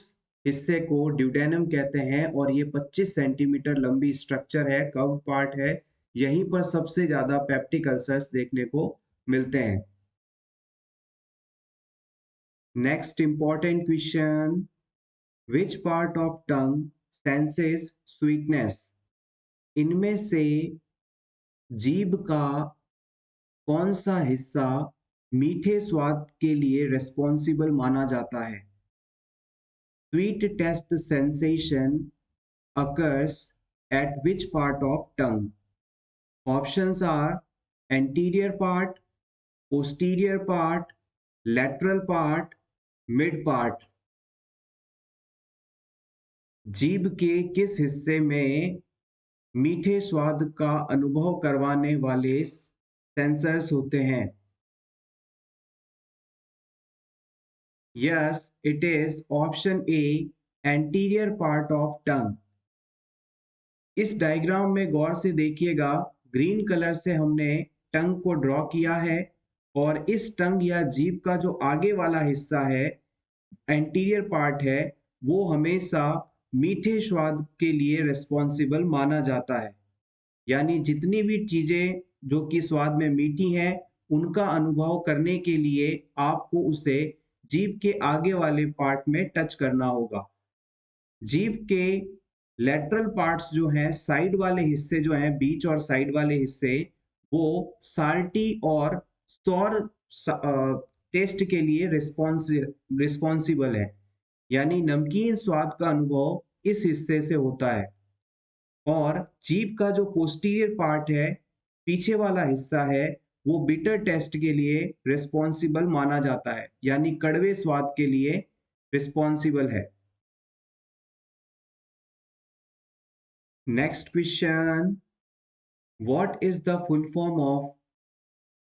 हिस्से को ड्यूडेनम कहते हैं और ये 25 सेंटीमीटर लंबी स्ट्रक्चर है, कर्व पार्ट है। यहीं पर सबसे ज्यादा पेप्टिक अल्सर्स देखने को मिलते हैं। Next important question, which part of tongue senses sweetness. इनमें से जीभ का कौन सा हिस्सा मीठे स्वाद के लिए रिस्पॉन्सिबल माना जाता है? Sweet taste sensation occurs at which part of tongue? Options are anterior part, posterior part, lateral part, mid part। जीभ के किस हिस्से में मीठे स्वाद का अनुभव करवाने वाले सेंसर्स होते हैं? Yes, it is option A, anterior part of tongue. इस डायग्राम में गौर से देखिएगा, ग्रीन कलर से हमने टंग को ड्रॉ किया है और इस टंग या जीभ का जो आगे वाला हिस्सा है, एंटीरियर पार्ट है, वो हमेशा मीठे स्वाद के लिए रिस्पॉन्सिबल माना जाता है। यानी जितनी भी चीजें जो कि स्वाद में मीठी हैं उनका अनुभव करने के लिए आपको उसे जीभ के आगे वाले पार्ट में टच करना होगा। जीभ के लेटरल पार्ट्स जो हैं, साइड वाले हिस्से जो हैं, बीच और साइड वाले हिस्से, वो साल्टी और सौर टेस्ट के लिए रिस्पॉन्सिबल है। यानी नमकीन स्वाद का अनुभव इस हिस्से से होता है। और जीभ का जो पोस्टीरियर पार्ट है, पीछे वाला हिस्सा है, वो बिटर टेस्ट के लिए रिस्पॉन्सिबल माना जाता है, यानी कड़वे स्वाद के लिए रिस्पॉन्सिबल है। Next question, what is the full form of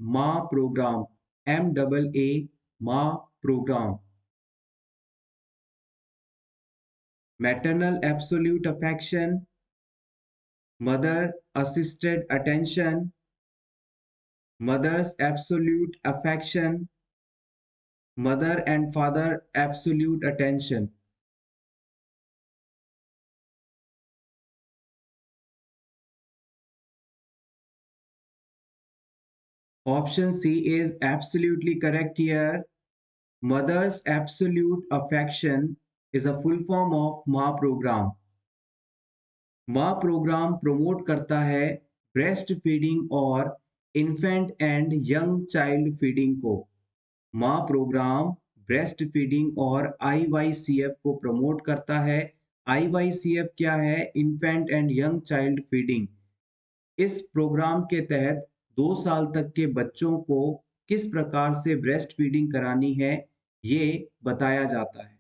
MAA programme? MAA MAA programme. Maternal absolute affection, mother assisted attention, mothers absolute affection, mother and father absolute attention. Option C is absolutely correct here. Mother's absolute affection is a full form of माँ program. माँ programme promote करता है breast feeding और infant and young child feeding को। माँ programme breast feeding और IYCF को promote करता है। IYCF क्या है? Infant and young child feeding. इस प्रोग्राम के तहत 2 साल तक के बच्चों को किस प्रकार से ब्रेस्ट फीडिंग करानी है, ये बताया जाता है।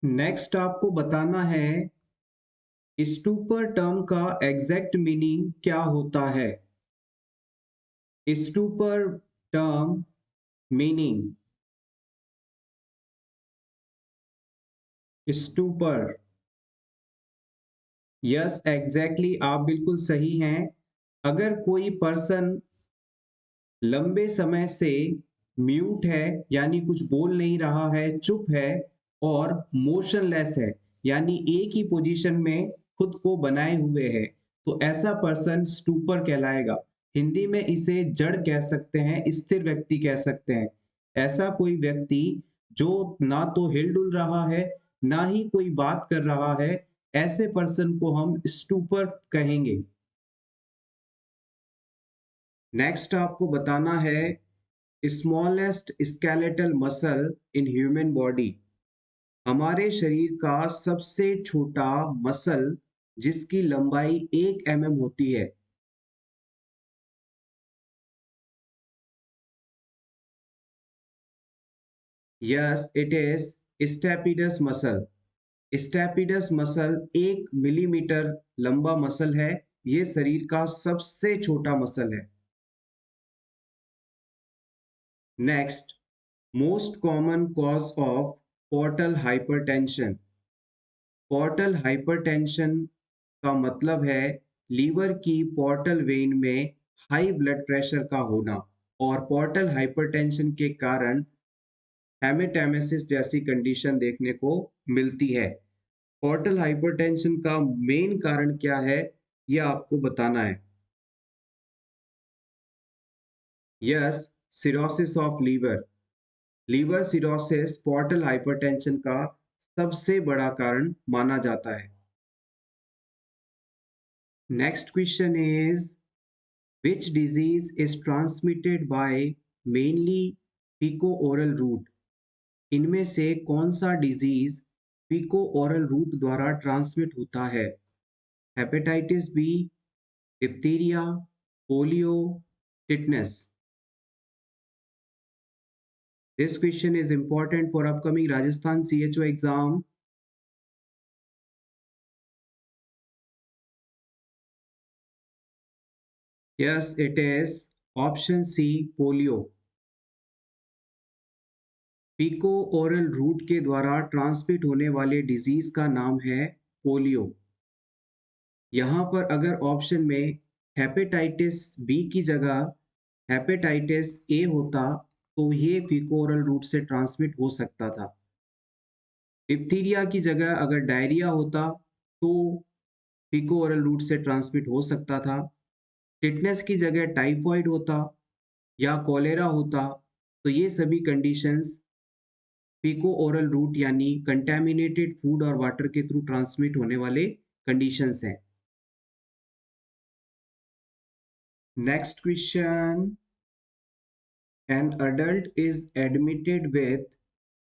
नेक्स्ट आपको बताना है स्टूपर टर्म का एग्जैक्ट मीनिंग क्या होता है। Stupor term meaning. Stupor. Yes exactly, आप बिल्कुल सही हैं। अगर कोई पर्सन लंबे समय से म्यूट है, यानी कुछ बोल नहीं रहा है, चुप है और मोशनलेस है, यानी एक ही पोजीशन में खुद को बनाए हुए है, तो ऐसा पर्सन स्टूपर कहलाएगा। हिंदी में इसे जड़ कह सकते हैं, स्थिर व्यक्ति कह सकते हैं। ऐसा कोई व्यक्ति जो ना तो हिल डुल रहा है, ना ही कोई बात कर रहा है, ऐसे पर्सन को हम स्टूपर कहेंगे। नेक्स्ट आपको बताना है smallest skeletal muscle in human body. हमारे शरीर का सबसे छोटा मसल जिसकी लंबाई 1 mm होती है। Yes it is stapedius muscle. Stapedius muscle 1 millimetre लंबा मसल है। ये शरीर का सबसे छोटा मसल है। Next, most common cause of portal hypertension. Portal hypertension का मतलब है लीवर की पोर्टल वेन में हाई ब्लड प्रेशर का होना, और पोर्टल हाइपरटेंशन के कारण हेमेटेमेसिस जैसी कंडीशन देखने को मिलती है। पोर्टल हाइपरटेंशन का मेन कारण क्या है, यह आपको बताना है। Yes, cirrhosis of liver. Liver cirrhosis portal hypertension का सबसे बड़ा कारण माना जाता है। Next question is which disease is transmitted by mainly fecal-oral route? इनमें से कौन सा डिजीज फीको-ओरल रूट द्वारा ट्रांसमिट होता है? Hepatitis B, diphtheria, polio, tetanus. This question is important for upcoming Rajasthan CHO exam. Yes, it is option C, polio. Faeco oral route के द्वारा transmit होने वाले डिजीज का नाम है पोलियो। यहाँ पर अगर ऑप्शन में हेपेटाइटिस बी की जगह हेपेटाइटिस ए होता, तो ये फीको ओरल रूट से ट्रांसमिट हो सकता था। डिप्थीरिया की जगह अगर डायरिया होता, तो फीको ओरल रूट से ट्रांसमिट हो सकता था। टिटनेस की जगह टाइफॉइड होता या कॉलेरा होता, तो ये सभी कंडीशंस फीको ओरल रूट यानी कंटेमिनेटेड फूड और वाटर के थ्रू ट्रांसमिट होने वाले कंडीशंस हैं। Next question, an adult is admitted with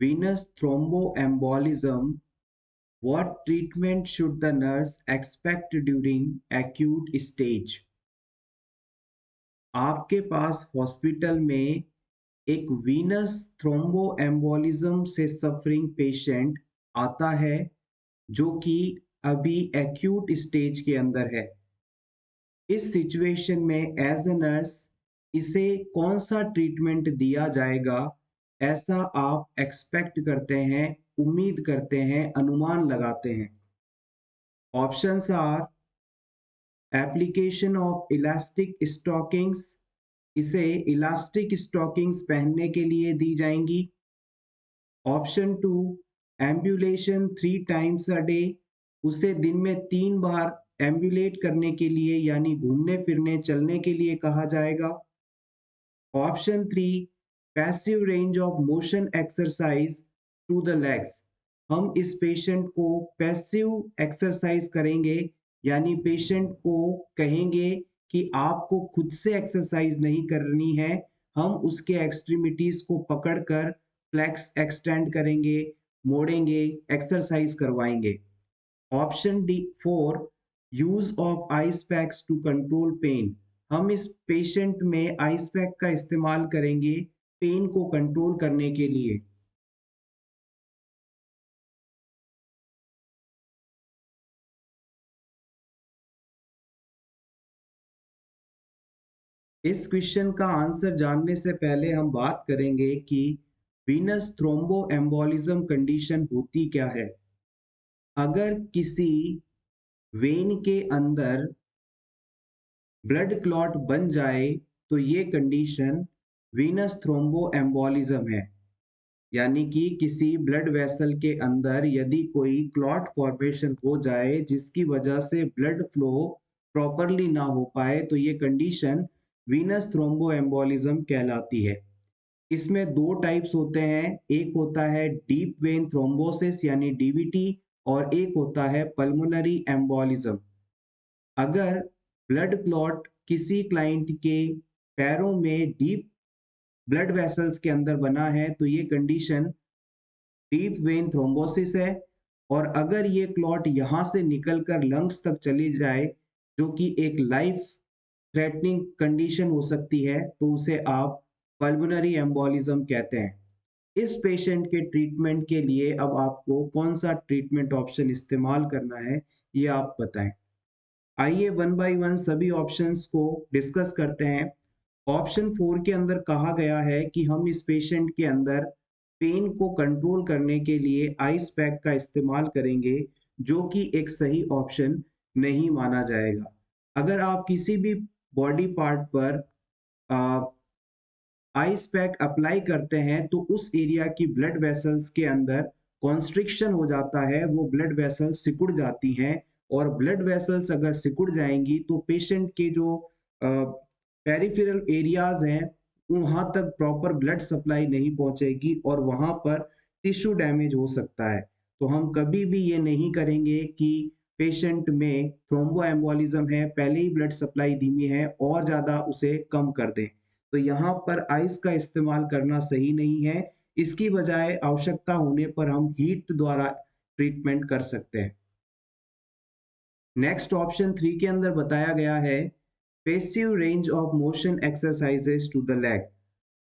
venous thromboembolism. What treatment should the nurse expect during acute stage? आपके पास हॉस्पिटल में एक वीनस थ्रोम्बोएम्बोलिज्म से सफरिंग पेशेंट आता है, जो कि अभी एक्यूट स्टेज के अंदर है। इस सिचुएशन में एज ए नर्स इसे कौन सा ट्रीटमेंट दिया जाएगा, ऐसा आप एक्सपेक्ट करते हैं, उम्मीद करते हैं, अनुमान लगाते हैं? Options are application of elastic stockings, इसे इलास्टिक स्टॉकिंग्स पहनने के लिए दी जाएंगी। Option two, ambulation 3 times a day, उसे दिन में 3 बार एम्बुलेट करने के लिए यानी घूमने फिरने चलने के लिए कहा जाएगा। Option three, passive range of motion exercise to the legs, हम इस पेशेंट को पैसिव एक्सरसाइज करेंगे, यानी पेशेंट को कहेंगे कि आपको खुद से एक्सरसाइज नहीं करनी है, हम उसके एक्सट्रीमिटीज को पकड़कर फ्लेक्स एक्सटेंड करेंगे, मोड़ेंगे, एक्सरसाइज करवाएंगे। Option D four, use of ice packs to control pain, हम इस पेशेंट में आइस पैक का इस्तेमाल करेंगे पेन को कंट्रोल करने के लिए। इस क्वेश्चन का आंसर जानने से पहले हम बात करेंगे कि वीनस थ्रोम्बोएम्बोलिज्म कंडीशन होती क्या है। अगर किसी वेन के अंदर ब्लड क्लॉट बन जाए तो ये कंडीशन वीनस थ्रोम्बोएम्बोलिज्म है। यानी कि किसी ब्लड वेसल के अंदर यदि कोई क्लॉट फॉर्मेशन हो जाए जिसकी वजह से ब्लड फ्लो प्रॉपरली ना हो पाए तो ये कंडीशन वीनस थ्रोम्बोएम्बोलिज्म कहलाती है। इसमें दो टाइप्स होते हैं, एक होता है डीप वेन थ्रोम्बोसिस यानी डीवीटी और एक होता है पल्मोनरी एम्बोलिज्म। अगर ब्लड क्लॉट किसी क्लाइंट के पैरों में डीप ब्लड वेसल्स के अंदर बना है तो ये कंडीशन डीप वेन थ्रोम्बोसिस है। और अगर ये क्लॉट यहाँ से निकलकर लंग्स तक चली जाए जो कि एक लाइफ थ्रेटनिंग कंडीशन हो सकती है तो उसे आप पल्मोनरी एम्बोलिज्म कहते हैं। इस पेशेंट के ट्रीटमेंट के लिए अब आपको कौन सा ट्रीटमेंट ऑप्शन इस्तेमाल करना है ये आप बताएं। आइए वन बाय वन सभी ऑप्शंस को डिस्कस करते हैं। ऑप्शन 4 के अंदर कहा गया है कि हम इस पेशेंट के अंदर पेन को कंट्रोल करने के लिए आइस पैक का इस्तेमाल करेंगे, जो कि एक सही ऑप्शन नहीं माना जाएगा। अगर आप किसी भी बॉडी पार्ट पर आइस पैक अप्लाई करते हैं तो उस एरिया की ब्लड वेसल्स के अंदर कॉन्स्ट्रिक्शन हो जाता है, वो ब्लड वेसल्स सिकुड़ जाती हैं और ब्लड वेसल्स अगर सिकुड़ जाएंगी तो पेशेंट के जो पेरिफेरल एरियाज हैं वहां तक प्रॉपर ब्लड सप्लाई नहीं पहुंचेगी और वहां पर टिश्यू डैमेज हो सकता है। तो हम कभी भी ये नहीं करेंगे कि पेशेंट में थ्रोम्बोएम्बोलिज्म है, पहले ही ब्लड सप्लाई धीमी है और ज़्यादा उसे कम कर दें। तो यहाँ पर आइस का इस्तेमाल करना सही नहीं है। इसकी बजाय आवश्यकता होने पर हम हीट द्वारा ट्रीटमेंट कर सकते हैं। नेक्स्ट ऑप्शन 3 के अंदर बताया गया है passive range of motion exercises to the leg.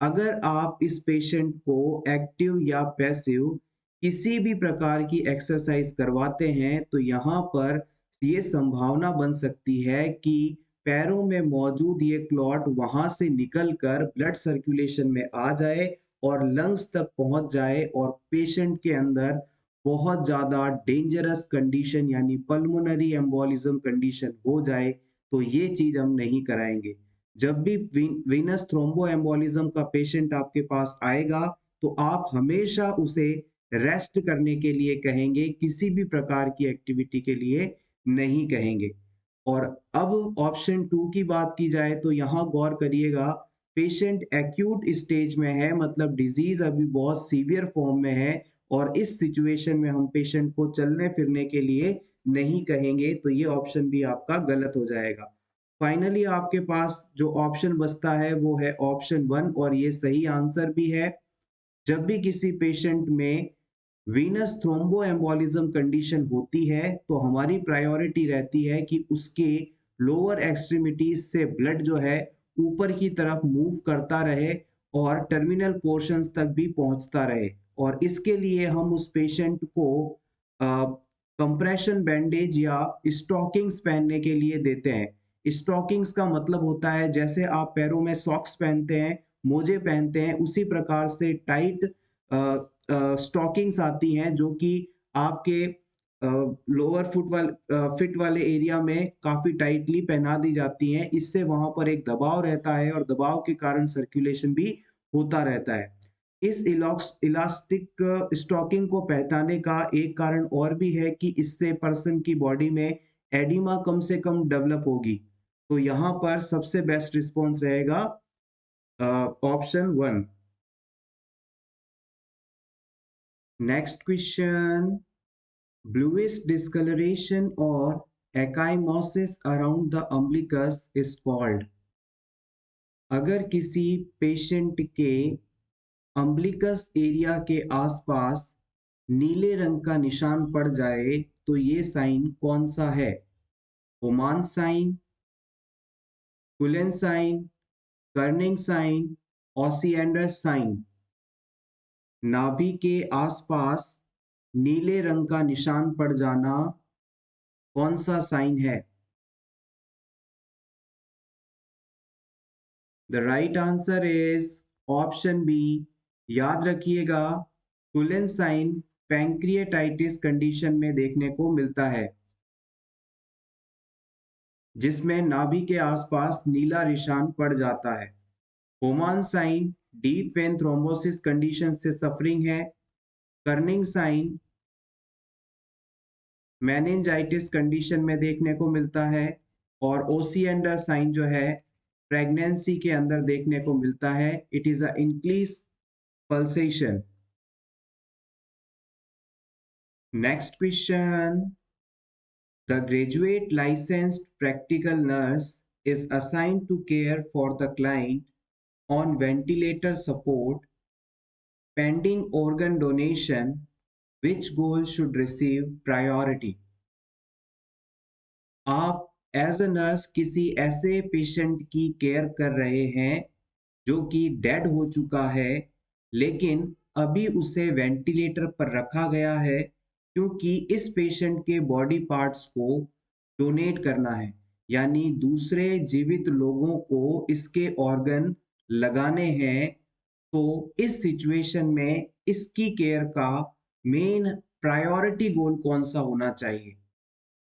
अगर आप इस पेशेंट को एक्टिव या पैसिव किसी भी प्रकार की एक्सरसाइज करवाते हैं तो यहाँ पर ये संभावना बन सकती है कि पैरों में मौजूद ये क्लॉट वहां से निकलकर ब्लड सर्कुलेशन में आ जाए और लंग्स तक पहुंच जाए और पेशेंट के अंदर बहुत ज़्यादा डेंजरस कंडीशन यानी पल्मोनरी एम्बोलिज्म कंडीशन हो जाए तो ये चीज़ हम नहीं कराएंगे। जब भी वीनस थ्रोम्बोएम्बोलिज्म का पेशेंट आपके पास आएगा तो आप हमेशा उसे रेस्ट करने के लिए कहेंगे, किसी भी प्रकार की एक्टिविटी के लिए नहीं कहेंगे। और अब ऑप्शन 2 की बात की जाए तो यहाँ गौर करिएगा, पेशेंट एक्यूट स्टेज में है, मतलब डिजीज अभी बहुत सीवियर फॉर्म में है और इस सिचुएशन में हम पेशेंट को चलने फिरने के लिए नहीं कहेंगे, तो ये ऑप्शन भी आपका गलत हो जाएगा। फाइनली आपके पास जो ऑप्शन बचता है वो है ऑप्शन 1 और ये सही आंसर भी है। जब भी किसी पेशेंट में वीनस थ्रोम्बोएम्बोलिज्म कंडीशन होती है तो हमारी प्रायोरिटी रहती है कि उसके लोअर एक्सट्रीमिटीज से ब्लड जो है ऊपर की तरफ मूव करता रहे और टर्मिनल पोर्शंस तक भी पहुंचता रहे। और इसके लिए हम उस पेशेंट को कंप्रेशन बैंडेज या स्टॉकिंग्स पहनने के लिए देते हैं। स्टॉकिंग्स का मतलब होता है जैसे आप पैरों में सॉक्स पहनते हैं, मोजे पहनते हैं, उसी प्रकार से टाइट स्टॉकिंग्स आती हैं जो कि आपके लोअर फिट वाले एरिया में काफी टाइटली पहना दी जाती हैं। इससे वहां पर एक दबाव रहता है और दबाव के कारण सर्कुलेशन भी होता रहता है। इस इलास्टिक स्टॉकिंग को पहचाने का एक कारण और भी है कि इससे पर्सन की बॉडी में एडिमा कम से कम डेवलप होगी। तो यहाँ पर सबसे बेस्ट रिस्पॉन्स रहेगा option 1। Next question, bluish discoloration or ecchymosis around the umbilicus is called। अगर किसी पेशेंट के अम्बिलिकस एरिया के आसपास नीले रंग का निशान पड़ जाए तो ये साइन कौन सा है? Homan sign, Cullen sign, Kernig sign, Osiander sign. नाभि के आसपास नीले रंग का निशान पड़ जाना कौन सा साइन है? The right answer is option B. याद रखिएगा, कुलन साइन पैंक्रिएटाइटिस कंडीशन में देखने को मिलता है, जिसमें नाभि के आसपास नीला निशान पड़ जाता है। Homan sign deep vein thrombosis condition से सफरिंग है। कर्निंग साइन मेनिंजाइटिस कंडीशन में देखने को मिलता है। और ओसिएंडर साइन जो है प्रेगनेंसी के अंदर देखने को मिलता है। It is a increase pulsation. Next question, the graduate licensed practical nurse is assigned to care for the client on ventilator support pending organ donation. Which goal should receive priority? आप as a nurse किसी ऐसे patient की care कर रहे हैं जो कि dead हो चुका है, लेकिन अभी उसे वेंटिलेटर पर रखा गया है क्योंकि इस पेशेंट के बॉडी पार्ट्स को डोनेट करना है, यानी दूसरे जीवित लोगों को इसके ऑर्गन लगाने हैं। तो इस सिचुएशन में इसकी केयर का मेन प्रायोरिटी गोल कौन सा होना चाहिए?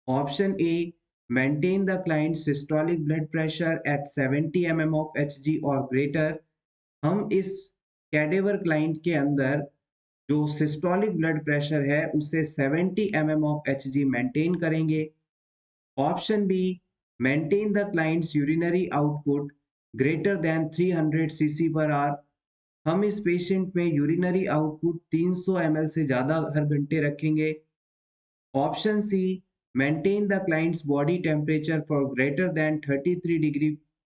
Option A, maintain the client's systolic blood pressure at 70 mm of Hg और greater। हम इस कैडेवर क्लाइंट के अंदर जो सिस्टोलिक ब्लड प्रेशर है उसे 70 mm of Hg मेंटेन करेंगे। Option B, maintain the client's urinary output greater than 300 cc per hour. हम इस पेशेंट में यूरिनरी आउटपुट 300 ml से ज़्यादा हर घंटे रखेंगे। Option C, maintain the client's body temperature for greater than 33 degree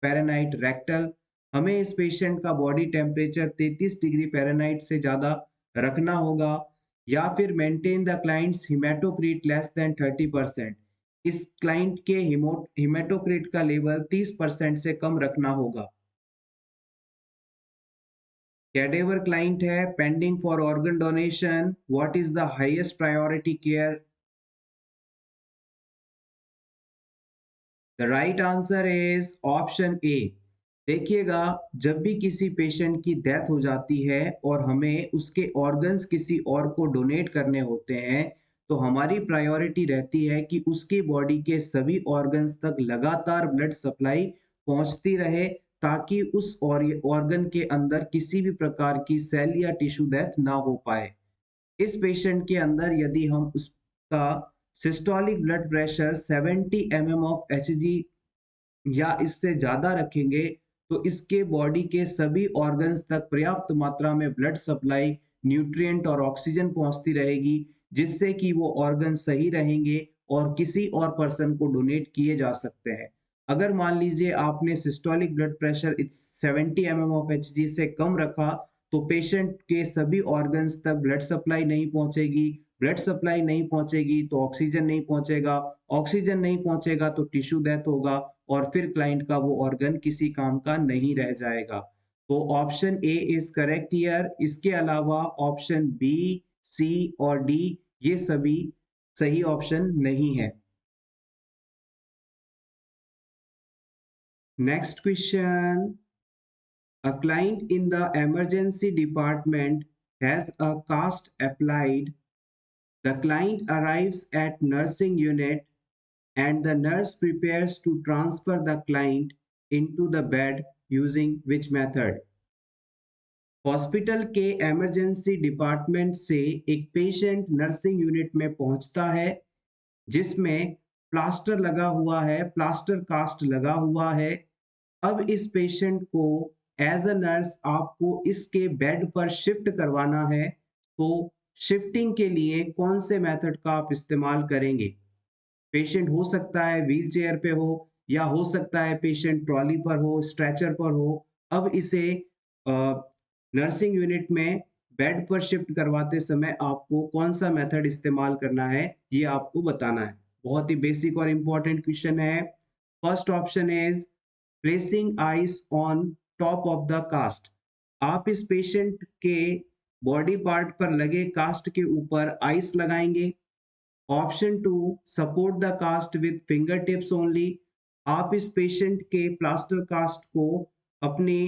Fahrenheit rectal. हमें इस पेशेंट का बॉडी टेम्परेचर 33 डिग्री फ़ारेनहाइट से ज़्यादा रखना होगा। या फिर maintain the client's haematocrit less than 30%। इस क्लाइंट के हिमेटोक्रिट का लेवल 30% से कम रखना होगा। कैडेवर क्लाइंट है, pending for organ donation, what is the highest priority care? The right answer is option ए। देखिएगा, जब भी किसी पेशेंट की डेथ हो जाती है और हमें उसके ऑर्गन्स किसी और को डोनेट करने होते हैं, तो हमारी प्रायोरिटी रहती है कि उसकी बॉडी के सभी ऑर्गन्स तक लगातार ब्लड सप्लाई पहुंचती रहे, ताकि उस ऑर्गन के अंदर किसी भी प्रकार की सेल या टिश्यू डेथ ना हो पाए। इस पेशेंट के अंदर यदि हम उसका systolic blood pressure 70 mm of Hg या इससे ज़्यादा रखेंगे, तो इसके बॉडी के सभी ऑर्गन्स तक पर्याप्त मात्रा में ब्लड सप्लाई, न्यूट्रिएंट और ऑक्सीजन पहुंचती रहेगी, जिससे कि वो ऑर्गन सही रहेंगे और किसी और पर्सन को डोनेट किए जा सकते हैं। अगर मान लीजिए आपने systolic blood pressure 70 mm of Hg से कम रखा, तो पेशेंट के सभी ऑर्गन्स तक ब्लड सप्लाई नहीं पहुंचेगी। ब्लड सप्लाई नहीं पहुंचेगी तो ऑक्सीजन नहीं पहुंचेगा, ऑक्सीजन नहीं पहुंचेगा तो टिश्यू डेथ होगा, और फिर क्लाइंट का वो ऑर्गन किसी काम का नहीं रह जाएगा। तो option A is correct here. इसके अलावा ऑप्शन बी, सी और डी ये सभी सही ऑप्शन नहीं है। Next question, a client in the emergency department has a cast applied. The client arrives at nursing unit and the nurse prepares to transfer the client into the bed using which method? Hospital के emergency department से एक patient nursing unit में पहुंचता है, जिसमें plaster लगा हुआ है, प्लास्टर कास्ट लगा हुआ है। अब इस पेशेंट को एज अ नर्स आपको इसके बेड पर शिफ्ट करवाना है, तो शिफ्टिंग के लिए कौन से मेथड का आप इस्तेमाल करेंगे? पेशेंट हो सकता है व्हील चेयर पे हो, या हो सकता है पेशेंट ट्रॉली पर हो, स्ट्रेचर पर हो। अब इसे नर्सिंग यूनिट में बेड पर शिफ्ट करवाते समय आपको कौन सा मेथड इस्तेमाल करना है, ये आपको बताना है। बहुत ही बेसिक और इम्पोर्टेंट क्वेश्चन है। First option is placing ice on top of the cast. आप इस पेशेंट के बॉडी पार्ट पर लगे कास्ट के ऊपर आइस लगाएंगे। Option two, support the cast with finger tips only. आप इस पेशेंट के प्लास्टर कास्ट को अपनी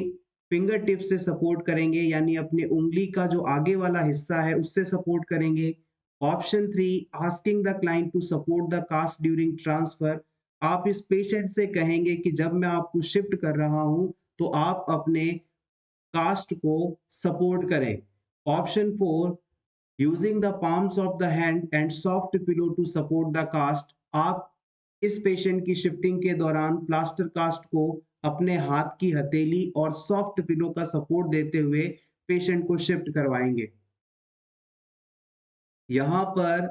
फिंगर टिप से सपोर्ट करेंगे, यानी अपनी उंगली का जो आगे वाला हिस्सा है उससे सपोर्ट करेंगे। Option 3, asking the client to support the cast during transfer. आप इस पेशेंट से कहेंगे कि जब मैं आपको शिफ्ट कर रहा हूं तो आप अपने कास्ट को सपोर्ट करें। Option 4, using the palms of the hand and soft pillow to support the cast. आप इस पेशेंट की शिफ्टिंग के दौरान प्लास्टर कास्ट को अपने हाथ की हथेली और सॉफ्ट पिलो का सपोर्ट देते हुए पेशेंट को शिफ्ट करवाएंगे। यहाँ पर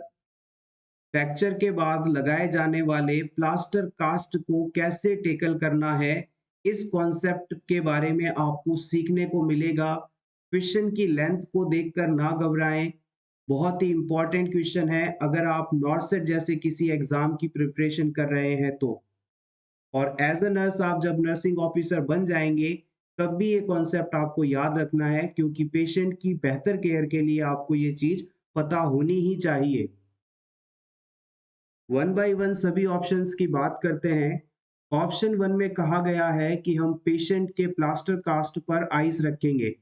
फ्रैक्चर के बाद लगाए जाने वाले प्लास्टर कास्ट को कैसे टेकल करना है, इस कॉन्सेप्ट के बारे में आपको सीखने को मिलेगा। क्वेश्चन की लेंथ को देखकर ना घबराएं, बहुत ही इंपॉर्टेंट क्वेश्चन है अगर आप नॉर्सेट जैसे किसी एग्जाम की प्रिपरेशन कर रहे हैं तो। और एज अ नर्स आप जब नर्सिंग ऑफिसर बन जाएंगे तब भी ये कॉन्सेप्ट आपको याद रखना है, क्योंकि पेशेंट की बेहतर केयर के लिए आपको ये चीज पता होनी ही चाहिए। वन बाय वन सभी ऑप्शंस की बात करते हैं। ऑप्शन 1 में कहा गया है कि हम पेशेंट के प्लास्टर कास्ट पर आइस रखेंगे।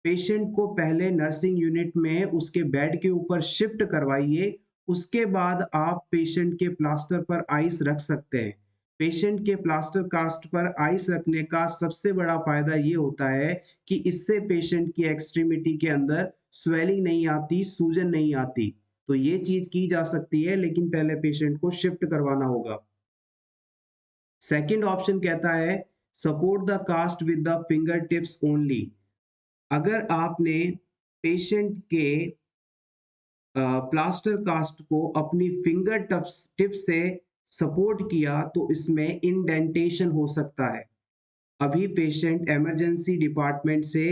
पेशेंट को पहले नर्सिंग यूनिट में उसके बेड के ऊपर शिफ्ट करवाइए, उसके बाद आप पेशेंट के प्लास्टर पर आइस रख सकते हैं। पेशेंट के प्लास्टर कास्ट पर आइस रखने का सबसे बड़ा फायदा ये होता है कि इससे पेशेंट की एक्सट्रीमिटी के अंदर स्वेलिंग नहीं आती, सूजन नहीं आती। तो ये चीज की जा सकती है, लेकिन पहले पेशेंट को शिफ्ट करवाना होगा। सेकंड ऑप्शन कहता है support the cast with the finger tips only. अगर आपने पेशेंट के प्लास्टर कास्ट को अपनी फिंगर टिप से सपोर्ट किया तो इसमें इंडेंटेशन हो सकता है। अभी पेशेंट इमरजेंसी डिपार्टमेंट से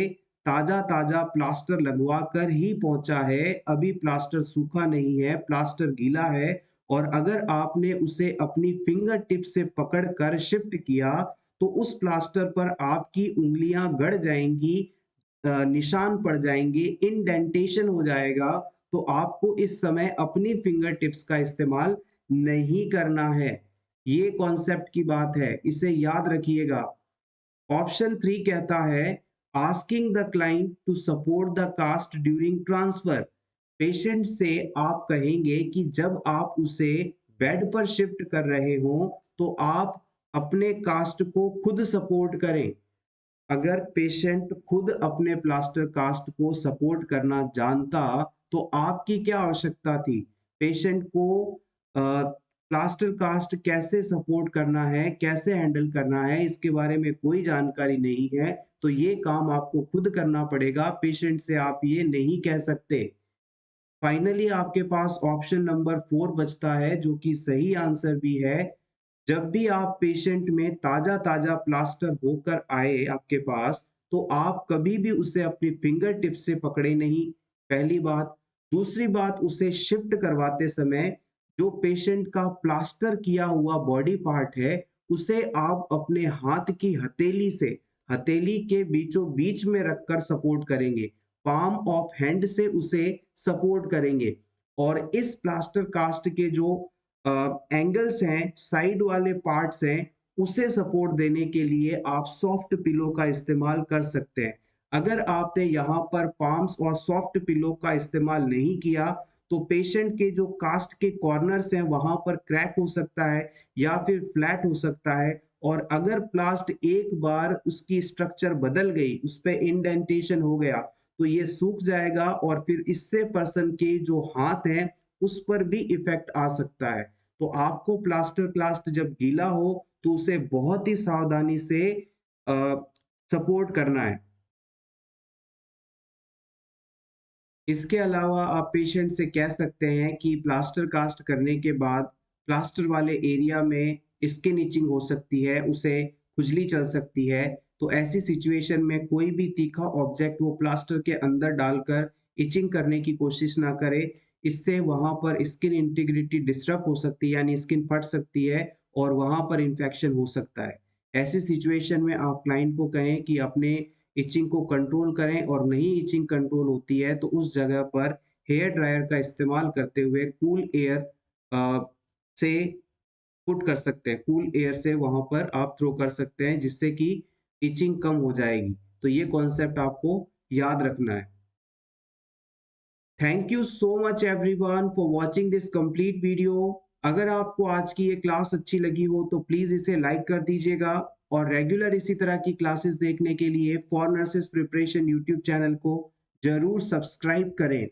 ताजा ताजा प्लास्टर लगवा कर ही पहुंचा है, अभी प्लास्टर सूखा नहीं है, प्लास्टर गीला है। और अगर आपने उसे अपनी फिंगर टिप से पकड़ कर शिफ्ट किया तो उस प्लास्टर पर आपकी उंगलियां गड़ जाएंगी, निशान पड़ जाएंगे, इंडेंटेशन हो जाएगा। तो आपको इस समय अपनी फिंगर टिप्स का इस्तेमाल नहीं करना है। ये कॉन्सेप्ट की बात है, इसे याद रखिएगा। ऑप्शन 3 कहता है asking the client to support the cast during transfer. Patient से आप कहेंगे कि जब आप उसे बेड पर शिफ्ट कर रहे हो तो आप अपने कास्ट को खुद सपोर्ट करें। अगर पेशेंट खुद अपने प्लास्टर कास्ट को सपोर्ट करना जानता तो आपकी क्या आवश्यकता थी। पेशेंट को प्लास्टर कास्ट कैसे सपोर्ट करना है, कैसे हैंडल करना है, इसके बारे में कोई जानकारी नहीं है, तो ये काम आपको खुद करना पड़ेगा, पेशेंट से आप ये नहीं कह सकते। फाइनली आपके पास ऑप्शन नंबर 4 बचता है, जो कि सही आंसर भी है। जब भी आप पेशेंट में ताजा-ताजा प्लास्टर होकर आए आपके पास, तो आप कभी भी उसे अपनी फिंगर टिप से पकड़े नहीं, पहली बात। दूसरी बात, उसे शिफ्ट करवाते समय जो पेशेंट का प्लास्टर किया हुआ बॉडी पार्ट है, उसे आप अपने हाथ की हथेली से, हथेली के बीचों बीच में रखकर सपोर्ट करेंगे। पाम ऑफ हैंड से उसे सपोर्ट करेंगे। और इस प्लास्टर कास्ट के जो एंगल्स हैं, साइड वाले पार्ट्स हैं, उसे सपोर्ट देने के लिए आप सॉफ्ट पिलो का इस्तेमाल कर सकते हैं। अगर आपने यहाँ पर पाम्स और सॉफ्ट पिलो का इस्तेमाल नहीं किया तो पेशेंट के जो कास्ट के कॉर्नर्स हैं वहां पर क्रैक हो सकता है या फिर फ्लैट हो सकता है। और अगर प्लास्ट एक बार उसकी स्ट्रक्चर बदल गई, उस पर इंडेंटेशन हो गया, तो ये सूख जाएगा और फिर इससे पर्सन के जो हाथ हैं उस पर भी इफेक्ट आ सकता है। तो आपको प्लास्टर कास्ट जब गीला हो तो उसे बहुत ही सावधानी से सपोर्ट करना है। इसके अलावा आप पेशेंट से कह सकते हैं कि प्लास्टर कास्ट करने के बाद प्लास्टर वाले एरिया में स्किन इचिंग हो सकती है, उसे खुजली चल सकती है। तो ऐसी सिचुएशन में कोई भी तीखा ऑब्जेक्ट वो प्लास्टर के अंदर डालकर इचिंग करने की कोशिश ना करे। इससे वहां पर स्किन इंटीग्रिटी डिस्टर्ब हो सकती है, यानी स्किन फट सकती है और वहां पर इंफेक्शन हो सकता है। ऐसी सिचुएशन में आप क्लाइंट को कहें कि अपने इचिंग को कंट्रोल करें, और नहीं इचिंग कंट्रोल होती है तो उस जगह पर हेयर ड्रायर का इस्तेमाल करते हुए कूल एयर से पुट कर सकते हैं, कूल एयर से वहां पर आप थ्रो कर सकते हैं, जिससे कि इचिंग कम हो जाएगी। तो ये कॉन्सेप्ट आपको याद रखना है। Thank you so much everyone for watching this complete video. अगर आपको आज की ये क्लास अच्छी लगी हो तो प्लीज इसे लाइक कर दीजिएगा और रेगुलर इसी तरह की क्लासेस देखने के लिए for nurses preparation YouTube channel को जरूर सब्सक्राइब करें।